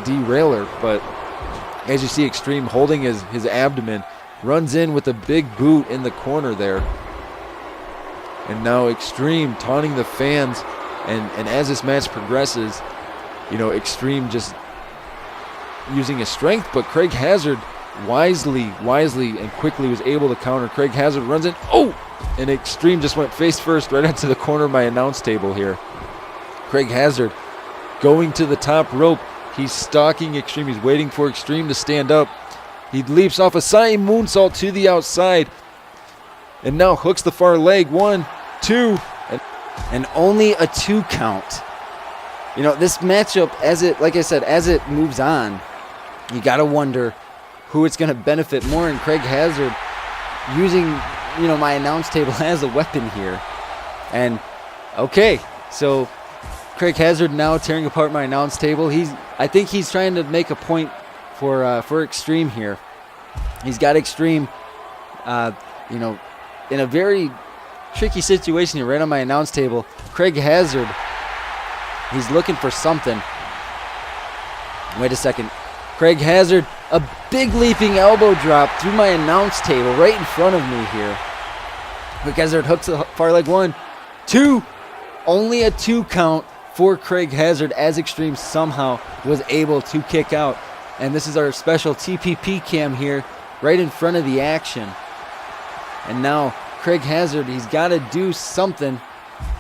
derailer, but as you see, Extreme holding his abdomen, runs in with a big boot in the corner there. And now Extreme taunting the fans, and as this match progresses, Extreme just using his strength, but Craig Hazard wisely and quickly was able to counter. Craig Hazard runs in, and Extreme just went face first right onto the corner of my announce table here. Craig Hazard going to the top rope. He's stalking Extreme. He's waiting for Extreme to stand up. He leaps off a side moonsault to the outside, and now hooks the far leg. 1, 2, and only a 2 count. This matchup, as it moves on, you got to wonder who it's going to benefit more. And Craig Hazard using, my announce table as a weapon here. And okay, so Craig Hazard now tearing apart my announce table. I think he's trying to make a point for Extreme here. He's got Extreme, in a very tricky situation here, right on my announce table. Craig Hazard, he's looking for something. Wait a second. Craig Hazard, a big leaping elbow drop through my announce table right in front of me here. Craig Hazard hooks the far leg. 1, 2, only a 2 count for Craig Hazard as Extreme somehow was able to kick out. And this is our special TPP cam here, right in front of the action. And now Craig Hazard, he's got to do something.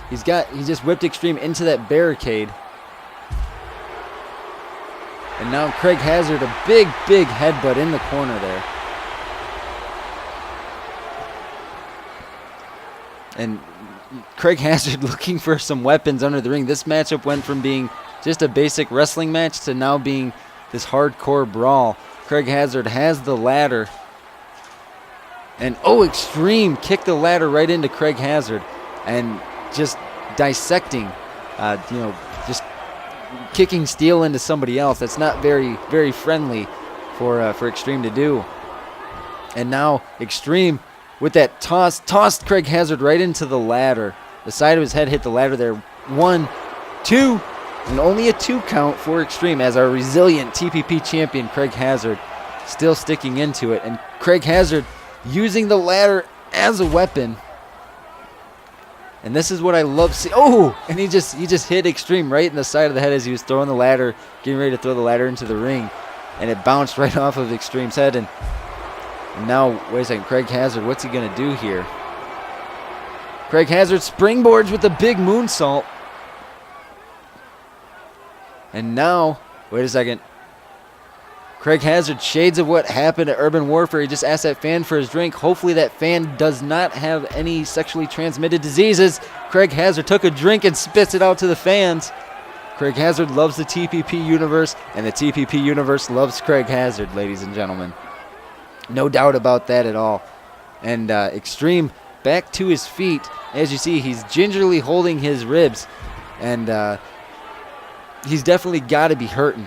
He just whipped Extreme into that barricade. And now Craig Hazard, a big headbutt in the corner there. And Craig Hazard looking for some weapons under the ring. This matchup went from being just a basic wrestling match to now being this hardcore brawl. Craig Hazard has the ladder. And Extreme kicked the ladder right into Craig Hazard. And just dissecting, just kicking steel into somebody else. That's not very friendly for Extreme to do. And now Extreme with that tossed Craig Hazard right into the ladder. The side of his head hit the ladder there. 1, 2, and only a 2 count for Extreme as our resilient TPP champion Craig Hazard still sticking into it. And Craig Hazard using the ladder as a weapon. And this is what I love seeing. And he just hit Extreme right in the side of the head as he was throwing the ladder, getting ready to throw the ladder into the ring. And it bounced right off of Extreme's head. And now, wait a second, Craig Hazard, what's he going to do here? Craig Hazard springboards with a big moonsault. And now, wait a second. Craig Hazard, shades of what happened at Urban Warfare. He just asked that fan for his drink. Hopefully that fan does not have any sexually transmitted diseases. Craig Hazard took a drink and spits it out to the fans. Craig Hazard loves the TPP universe, and the TPP universe loves Craig Hazard, ladies and gentlemen. No doubt about that at all. And Extreme back to his feet. As you see, he's gingerly holding his ribs. And he's definitely got to be hurting.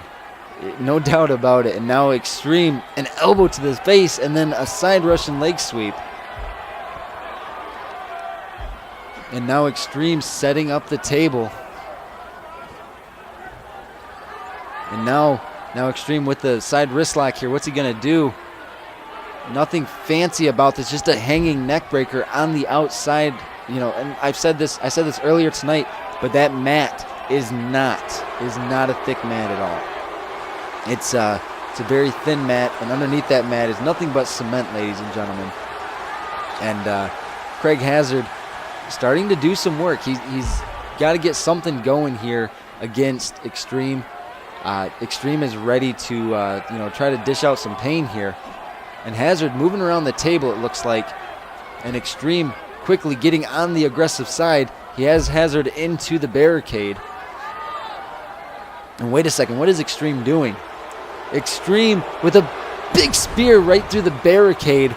No doubt about it. And now Extreme, an elbow to the face, and then a side Russian leg sweep. And now Extreme setting up the table. And now Extreme with the side wrist lock here. What's he going to do? Nothing fancy about this, just a hanging neck breaker on the outside. And I said this earlier tonight, but that mat is not a thick mat at all. It's a very thin mat, and underneath that mat is nothing but cement, ladies and gentlemen. And Craig Hazard starting to do some work. He's got to get something going here against Extreme. Extreme is ready to try to dish out some pain here. And Hazard moving around the table, it looks like. And Extreme quickly getting on the aggressive side. He has Hazard into the barricade. And wait a second, what is Extreme doing? Extreme with a big spear right through the barricade.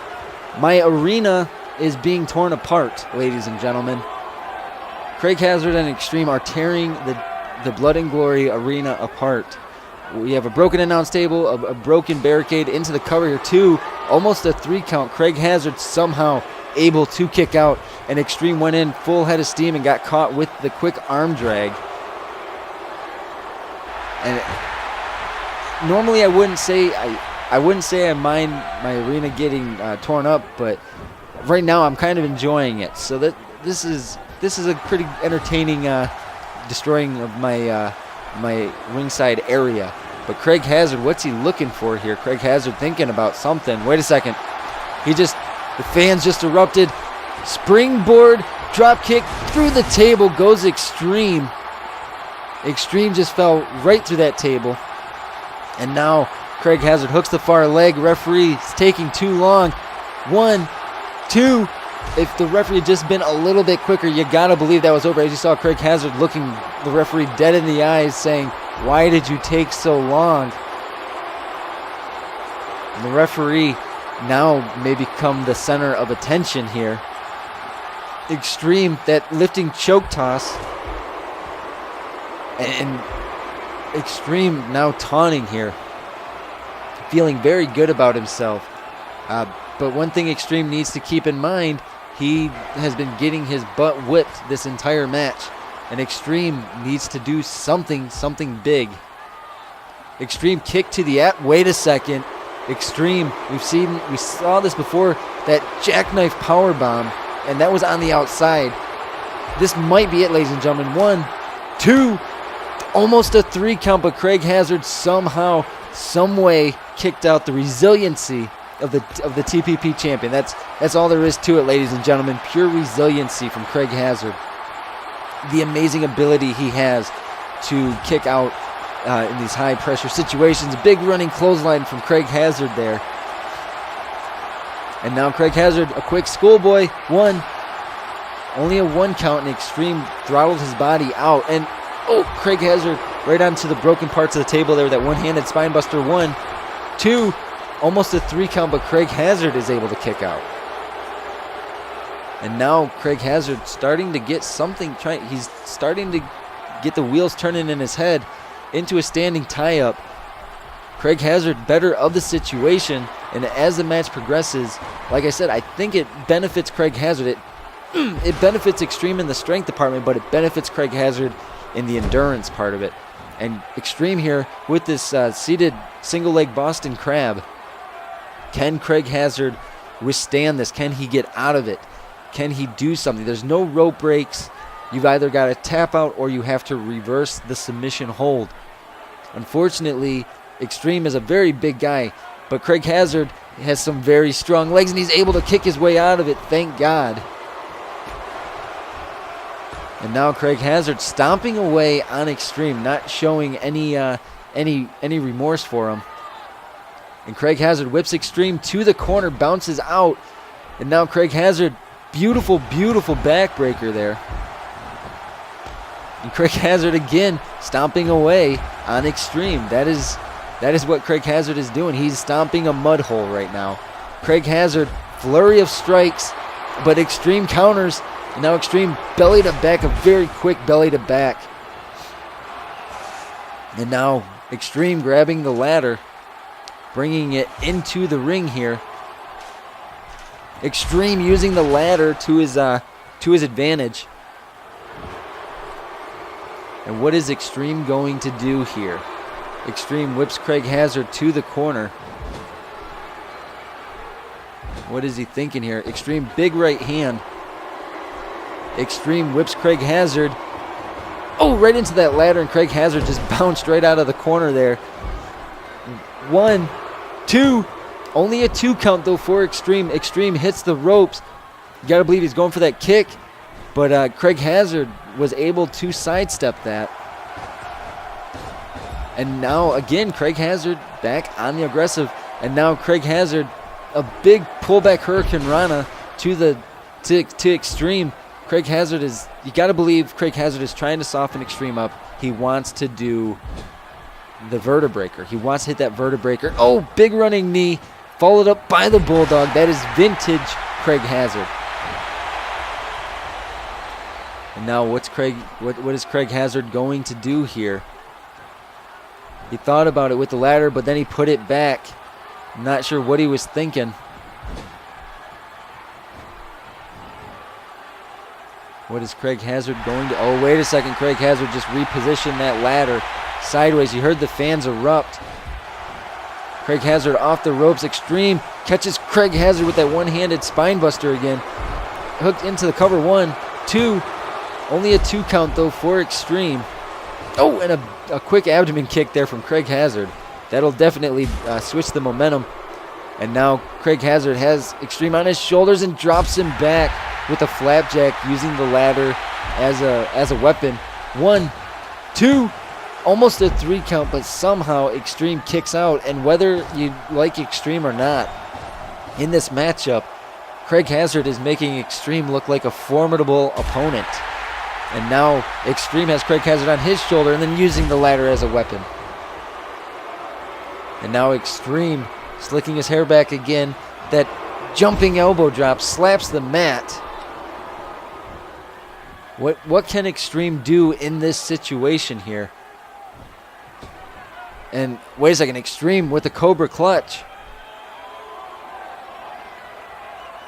My arena is being torn apart, ladies and gentlemen. Craig Hazard and Extreme are tearing the Blood and Glory arena apart. We have a broken announce table, a broken barricade into the cover here too. Almost a 3 count. Craig Hazard somehow able to kick out, and Extreme went in full head of steam and got caught with the quick arm drag. And normally I wouldn't say I mind my arena getting torn up, but right now I'm kind of enjoying it. So that this is a pretty entertaining destroying of my ringside area. But Craig Hazard, what's he looking for here? Craig Hazard thinking about something. Wait a second. The fans just erupted. Springboard, drop kick through the table goes Extreme. Extreme just fell right through that table. And now Craig Hazard hooks the far leg. Referee is taking too long. 1, 2. If the referee had just been a little bit quicker, you gotta believe that was over. As you saw Craig Hazard looking the referee dead in the eyes saying, "Why did you take so long?" And the referee now may become the center of attention here. Extreme, that lifting choke toss. And Extreme now taunting here. Feeling very good about himself. But one thing Extreme needs to keep in mind, he has been getting his butt whipped this entire match. And Extreme needs to do something big. Extreme kick to the app. Wait a second. Extreme, we saw this before, that jackknife power bomb, and that was on the outside. This might be it, ladies and gentlemen. 1, 2, almost a 3 count, but Craig Hazard somehow some way kicked out the resiliency of the TPP champion. That's all there is to it, ladies and gentlemen. Pure resiliency from Craig Hazard. The amazing ability he has to kick out in these high pressure situations. Big running clothesline from Craig Hazard there. And now Craig Hazard, a quick schoolboy, one. Only a 1 count, and Extreme throttled his body out. And, Craig Hazard right onto the broken parts of the table there, that one-handed spinebuster. 1, 2, almost a 3 count, but Craig Hazard is able to kick out. And now Craig Hazard starting to get something, he's starting to get the wheels turning in his head into a standing tie-up. Craig Hazard better of the situation, and as the match progresses, like I said, I think it benefits Craig Hazard. It benefits Extreme in the strength department, but it benefits Craig Hazard in the endurance part of it. And Extreme here with this seated single-leg Boston Crab. Can Craig Hazard withstand this? Can he get out of it? Can he do something? There's no rope breaks. You've either got to tap out or you have to reverse the submission hold. Unfortunately, Extreme is a very big guy, but Craig Hazard has some very strong legs, and he's able to kick his way out of it, thank God. And now Craig Hazard stomping away on Extreme, not showing any remorse for him. And Craig Hazard whips Extreme to the corner, bounces out, and now Craig Hazard, beautiful, beautiful backbreaker there. And Craig Hazard again stomping away on Extreme. That is what Craig Hazard is doing. He's stomping a mud hole right now. Craig Hazard, flurry of strikes, but Extreme counters. And now Extreme belly to back, a very quick belly to back. And now Extreme grabbing the ladder, bringing it into the ring here. Extreme using the ladder to his advantage. And what is Extreme going to do here? Extreme whips Craig Hazard to the corner. What is he thinking here? Extreme big right hand. Extreme whips Craig Hazard. Right into that ladder, and Craig Hazard just bounced right out of the corner there. 1, 2. Only a 2 count though for Extreme. Extreme hits the ropes. You gotta believe he's going for that kick, but Craig Hazard was able to sidestep that. And now again, Craig Hazard back on the aggressive, and now Craig Hazard, a big pullback Hurricane Rana to Extreme. Craig Hazard is, you got to believe Craig Hazard is trying to soften Extreme up. He wants to do the vertebreaker. He wants to hit that vertebreaker. Big running knee, followed up by the Bulldog. That is vintage Craig Hazard. And now what is Craig Hazard going to do here? He thought about it with the ladder, but then he put it back. I'm not sure what he was thinking. What is Craig Hazard going to... wait a second. Craig Hazard just repositioned that ladder sideways. You heard the fans erupt. Craig Hazard off the ropes. Extreme catches Craig Hazard with that one-handed spinebuster again. Hooked into the cover. 1, 2. Only a 2 count, though, for Extreme. And a quick abdomen kick there from Craig Hazard. That'll definitely switch the momentum. And now Craig Hazard has Extreme on his shoulders and drops him back with a flapjack, using the ladder as a weapon. 1, 2, almost a 3 count, but somehow Extreme kicks out. And whether you like Extreme or not, in this matchup, Craig Hazard is making Extreme look like a formidable opponent. And now Extreme has Craig Hazard on his shoulder and then using the ladder as a weapon. And now Extreme slicking his hair back again. That jumping elbow drop slaps the mat. What can Extreme do in this situation here? And wait a second, Extreme with the Cobra Clutch.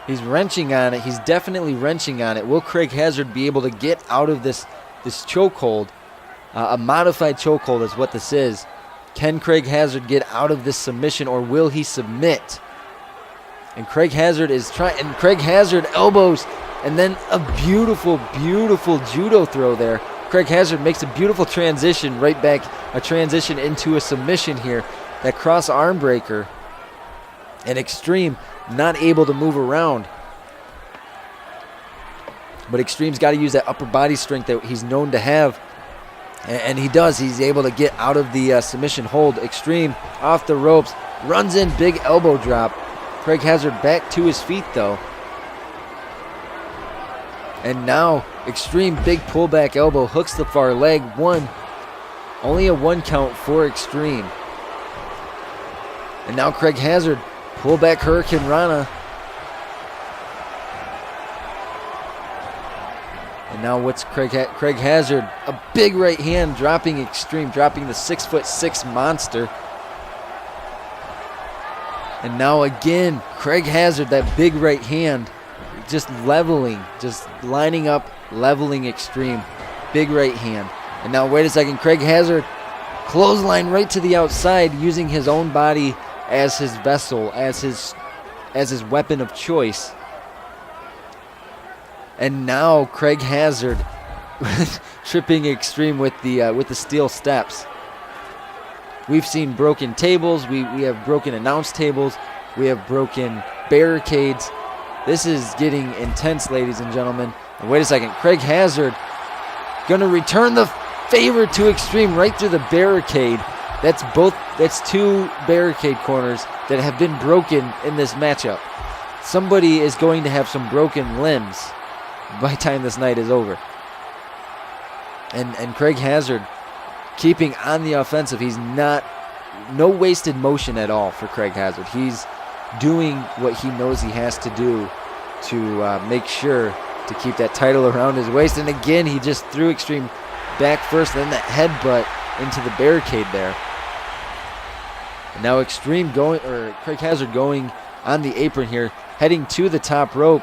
He's wrenching on it. He's definitely wrenching on it. Will Craig Hazard be able to get out of this chokehold? A modified chokehold is what this is. Can Craig Hazard get out of this submission, or will he submit? And Craig Hazard is trying, and Craig Hazard elbows, and then a beautiful, beautiful judo throw there. Craig Hazard makes a beautiful transition right back, a transition into a submission here. that cross arm breaker. And Extreme not able to move around. But Extreme's got to use that upper body strength that he's known to have. And he does. He's able to get out of the submission hold. Extreme off the ropes. Runs in, big elbow drop. Craig Hazard back to his feet, though. And now Extreme, big pullback elbow, hooks the far leg. One. Only a 1 count for Extreme. And now Craig Hazard, pullback Hurricane Rana. And now what's Craig Hazard? A big right hand dropping Extreme, dropping the 6'6" monster. And now again, Craig Hazard, that big right hand, just leveling, just lining up, leveling Extreme. Big right hand. And now wait a second, Craig Hazard, clothesline right to the outside, using his own body as his vessel, as his weapon of choice. And now Craig Hazard tripping Extreme with the steel steps. We've seen broken tables. We have broken announce tables. We have broken barricades. This is getting intense, ladies and gentlemen. And wait a second. Craig Hazard going to return the favor to Extreme right through the barricade. That's 2 barricade corners that have been broken in this matchup. Somebody is going to have some broken limbs by the time this night is over. And Craig Hazard keeping on the offensive. He's no wasted motion at all for Craig Hazard. He's doing what he knows he has to do to make sure to keep that title around his waist. And again, he just threw Extreme back first, then that headbutt into the barricade there. And now Craig Hazard going on the apron here, heading to the top rope.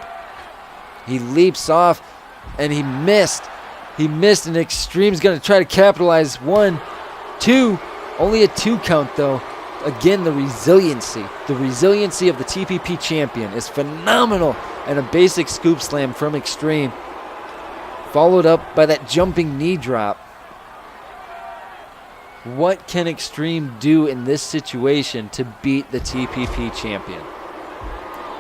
He leaps off, and he missed. He missed, and Extreme's going to try to capitalize. 1, 2, only a 2 count, though. Again, the resiliency of the TPP champion is phenomenal, and a basic scoop slam from Extreme, followed up by that jumping knee drop. What can Extreme do in this situation to beat the TPP champion?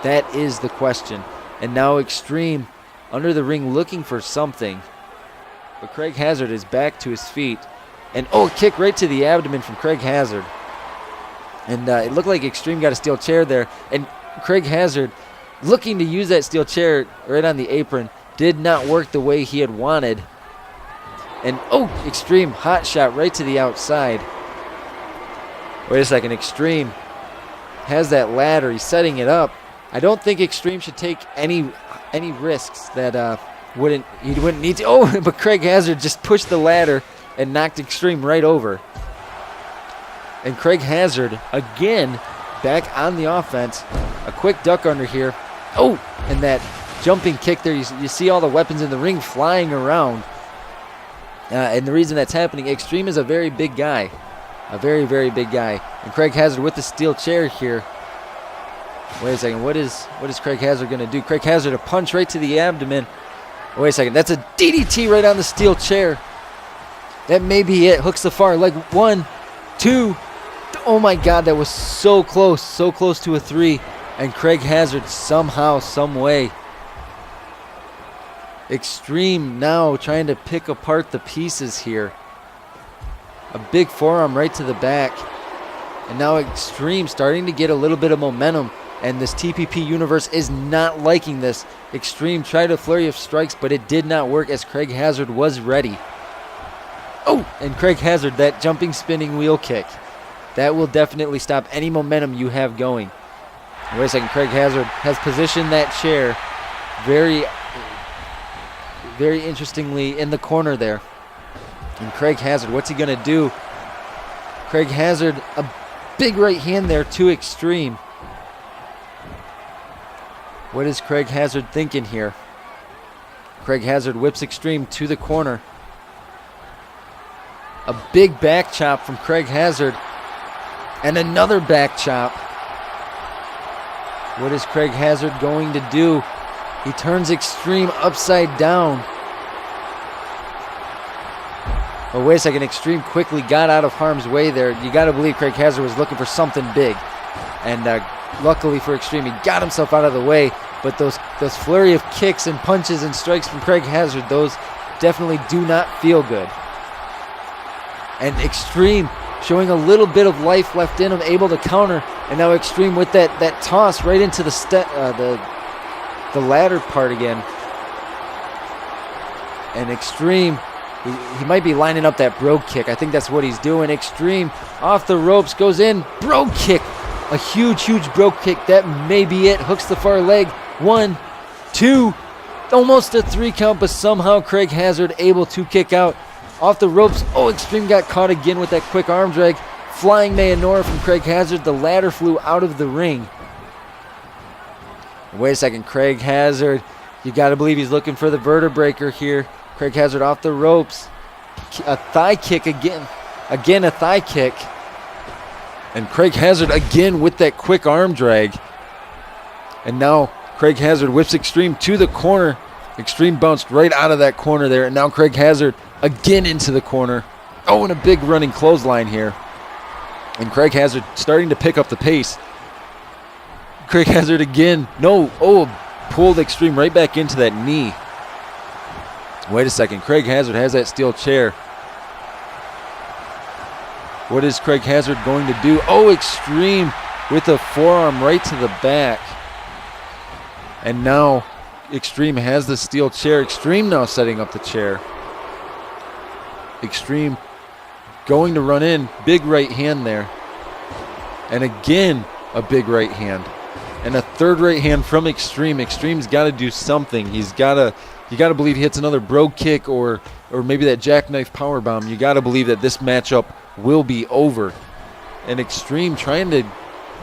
That is the question. And now Extreme under the ring looking for something. But Craig Hazard is back to his feet. And a kick right to the abdomen from Craig Hazard. And it looked like Extreme got a steel chair there. And Craig Hazard, looking to use that steel chair right on the apron, did not work the way he had wanted. And Extreme hot shot right to the outside. Wait a second, Extreme has that ladder. He's setting it up. I don't think Extreme should take any risks that he wouldn't need to. But Craig Hazard just pushed the ladder and knocked Extreme right over. And Craig Hazard again back on the offense. A quick duck under here. And that jumping kick there. You see all the weapons in the ring flying around. And the reason that's happening, Extreme is a very big guy. A very, very big guy. And Craig Hazard with the steel chair here. Wait a second, what is Craig Hazard going to do? Craig Hazard, a punch right to the abdomen. Wait a second, that's a DDT right on the steel chair. That may be it. Hooks the far leg. 1, 2. Oh my God, that was so close to a 3. And Craig Hazard somehow, some way. Extreme now trying to pick apart the pieces here. A big forearm right to the back. And now Extreme starting to get a little bit of momentum. And this TPP universe is not liking this. Extreme tried a flurry of strikes, but it did not work as Craig Hazard was ready. And Craig Hazard, that jumping spinning wheel kick. That will definitely stop any momentum you have going. Wait a second, Craig Hazard has positioned that chair very, very interestingly in the corner there. And Craig Hazard, what's he going to do? Craig Hazard, a big right hand there to Extreme. What is Craig Hazard thinking here? Craig Hazard whips Extreme to the corner. A big back chop from Craig Hazard. And another back chop. What is Craig Hazard going to do? He turns Extreme upside down. Oh, wait a second. Extreme quickly got out of harm's way there. You got to believe Craig Hazard was looking for something big. And luckily for Extreme, he got himself out of the way. But those flurry of kicks and punches and strikes from Craig Hazard, those definitely do not feel good. And Extreme showing a little bit of life left in him, able to counter. And now Extreme with that toss right into the ladder part again. And Extreme, he might be lining up that brogue kick. I think that's what he's doing. Extreme off the ropes, goes in, brogue kick. A huge brogue kick. That may be it. Hooks the far leg. 1, 2, almost a 3 count, but somehow Craig Hazard able to kick out. Off the ropes. Oh, Extreme got caught again with that quick arm drag. Flying Mayonora from Craig Hazard. The ladder flew out of the ring. Wait a second. Craig Hazard, you got to believe he's looking for the vertebreaker here. Craig Hazard off the ropes. A thigh kick again. Again, a thigh kick. And Craig Hazard again with that quick arm drag. And now Craig Hazard whips Extreme to the corner. Extreme bounced right out of that corner there. And now Craig Hazard again into the corner. Oh, and a big running clothesline here. And Craig Hazard starting to pick up the pace. Craig Hazard again. No. Oh, pulled Extreme right back into that knee. Wait a second. Craig Hazard has that steel chair. What is Craig Hazard going to do? Oh, Extreme with a forearm right to the back. And now Extreme has the steel chair. Extreme now setting up the chair. Extreme going to run in. Big right hand there. And again, a big right hand. And a third right hand from Extreme. Extreme's got to do something. You got to believe he hits another brogue kick or maybe that jackknife powerbomb. You got to believe that this matchup will be over. And Extreme trying to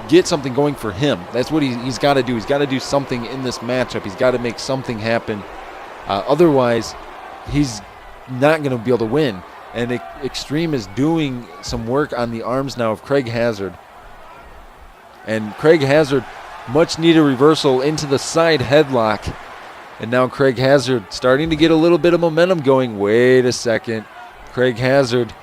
get something going for him. That's what he's got to do. He's got to do something in this matchup. He's got to make something happen. Otherwise, he's not going to be able to win. And Extreme is doing some work on the arms now of Craig Hazard. And Craig Hazard, much needed reversal into the side headlock. And now Craig Hazard starting to get a little bit of momentum going. Wait a second. Craig Hazard.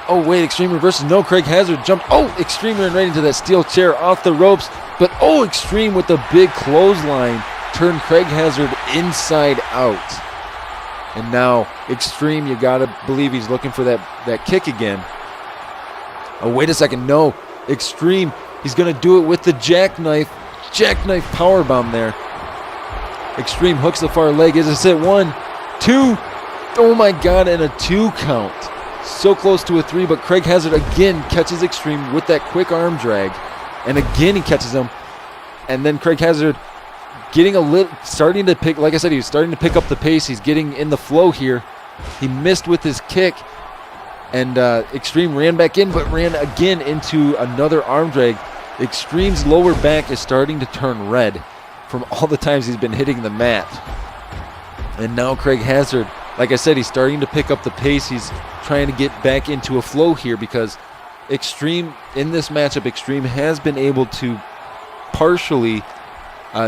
Oh, wait, Extreme reverses. No, Craig Hazard jumped. Oh, Extreme ran right into that steel chair off the ropes. But, oh, Extreme with the big clothesline turned Craig Hazard inside out. And now Extreme, you got to believe he's looking for that kick again. Oh, wait a second. No, Extreme, he's going to do it with the jackknife powerbomb there. Extreme hooks the far leg. Is it 1, 2? Oh, my God, and a 2 count. So close to a 3, but Craig Hazard again catches Extreme with that quick arm drag. And again he catches him. And then Craig Hazard getting starting to pick, like I said, he was starting to pick up the pace. He's getting in the flow here. He missed with his kick. And Extreme ran back in, but ran again into another arm drag. Extreme's lower back is starting to turn red from all the times he's been hitting the mat. And now Craig Hazard, like I said, he's starting to pick up the pace. He's trying to get back into a flow here because Extreme, in this matchup, Extreme has been able to partially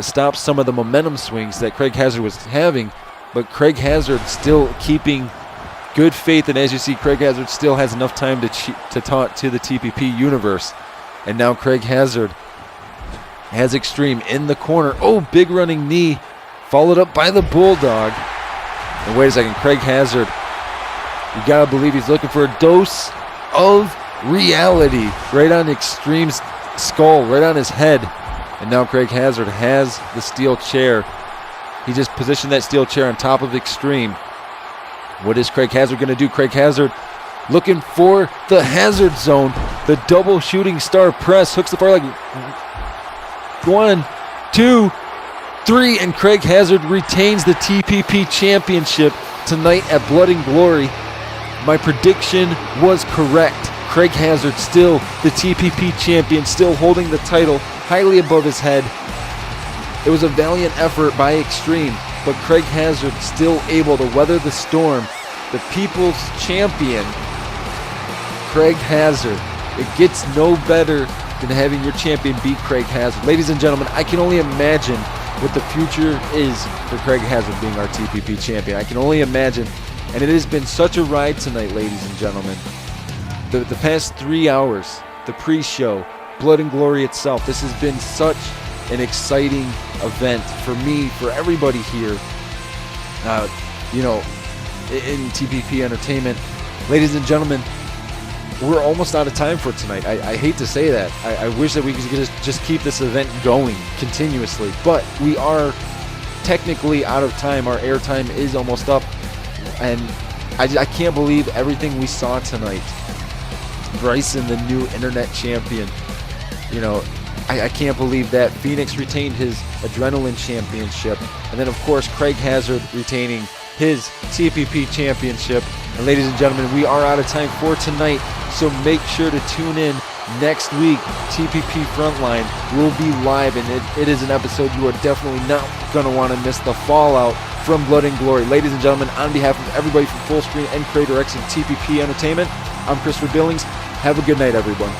stop some of the momentum swings that Craig Hazard was having, but Craig Hazard still keeping good faith, and as you see, Craig Hazard still has enough time to taunt to the TPP universe. And now Craig Hazard has Extreme in the corner. Oh, big running knee, followed up by the Bulldog. And wait a second, Craig Hazard, you gotta believe he's looking for a dose of reality right on Extreme's skull, right on his head. And now Craig Hazard has the steel chair. He just positioned that steel chair on top of Extreme. What is Craig Hazard going to do? Craig Hazard looking for the Hazard Zone. The double shooting star press. Hooks the far leg. 1, 2, 3. And Craig Hazard retains the TPP Championship tonight at Blood and Glory. My prediction was correct. Craig Hazard still the TPP champion, still holding the title highly above his head. It was a valiant effort by Extreme, but Craig Hazard still able to weather the storm. The people's champion, Craig Hazard. It gets no better than having your champion beat Craig Hazard. Ladies and gentlemen, I can only imagine what the future is for Craig Hazard being our TPP champion. I can only imagine And it has been such a ride tonight, ladies and gentlemen. The past 3 hours, the pre-show, Blood and Glory itself, this has been such an exciting event for me, for everybody here, in TPP Entertainment. Ladies and gentlemen, we're almost out of time for tonight. I hate to say that. I wish that we could just keep this event going continuously, but we are technically out of time. Our airtime is almost up, and I can't believe everything we saw tonight. Bryson, the new internet champion. I can't believe that. Phoenix retained his Adrenaline Championship, and then of course Craig Hazard retaining his TPP Championship. And ladies and gentlemen, we are out of time for tonight, so make sure to tune in next week. TPP Frontline will be live, and it is an episode you are definitely not going to want to miss. The fallout from Blood and Glory. Ladies and gentlemen, on behalf of everybody from Full Screen and Creator X and TPP Entertainment, I'm Christopher Billings. Have a good night, everyone.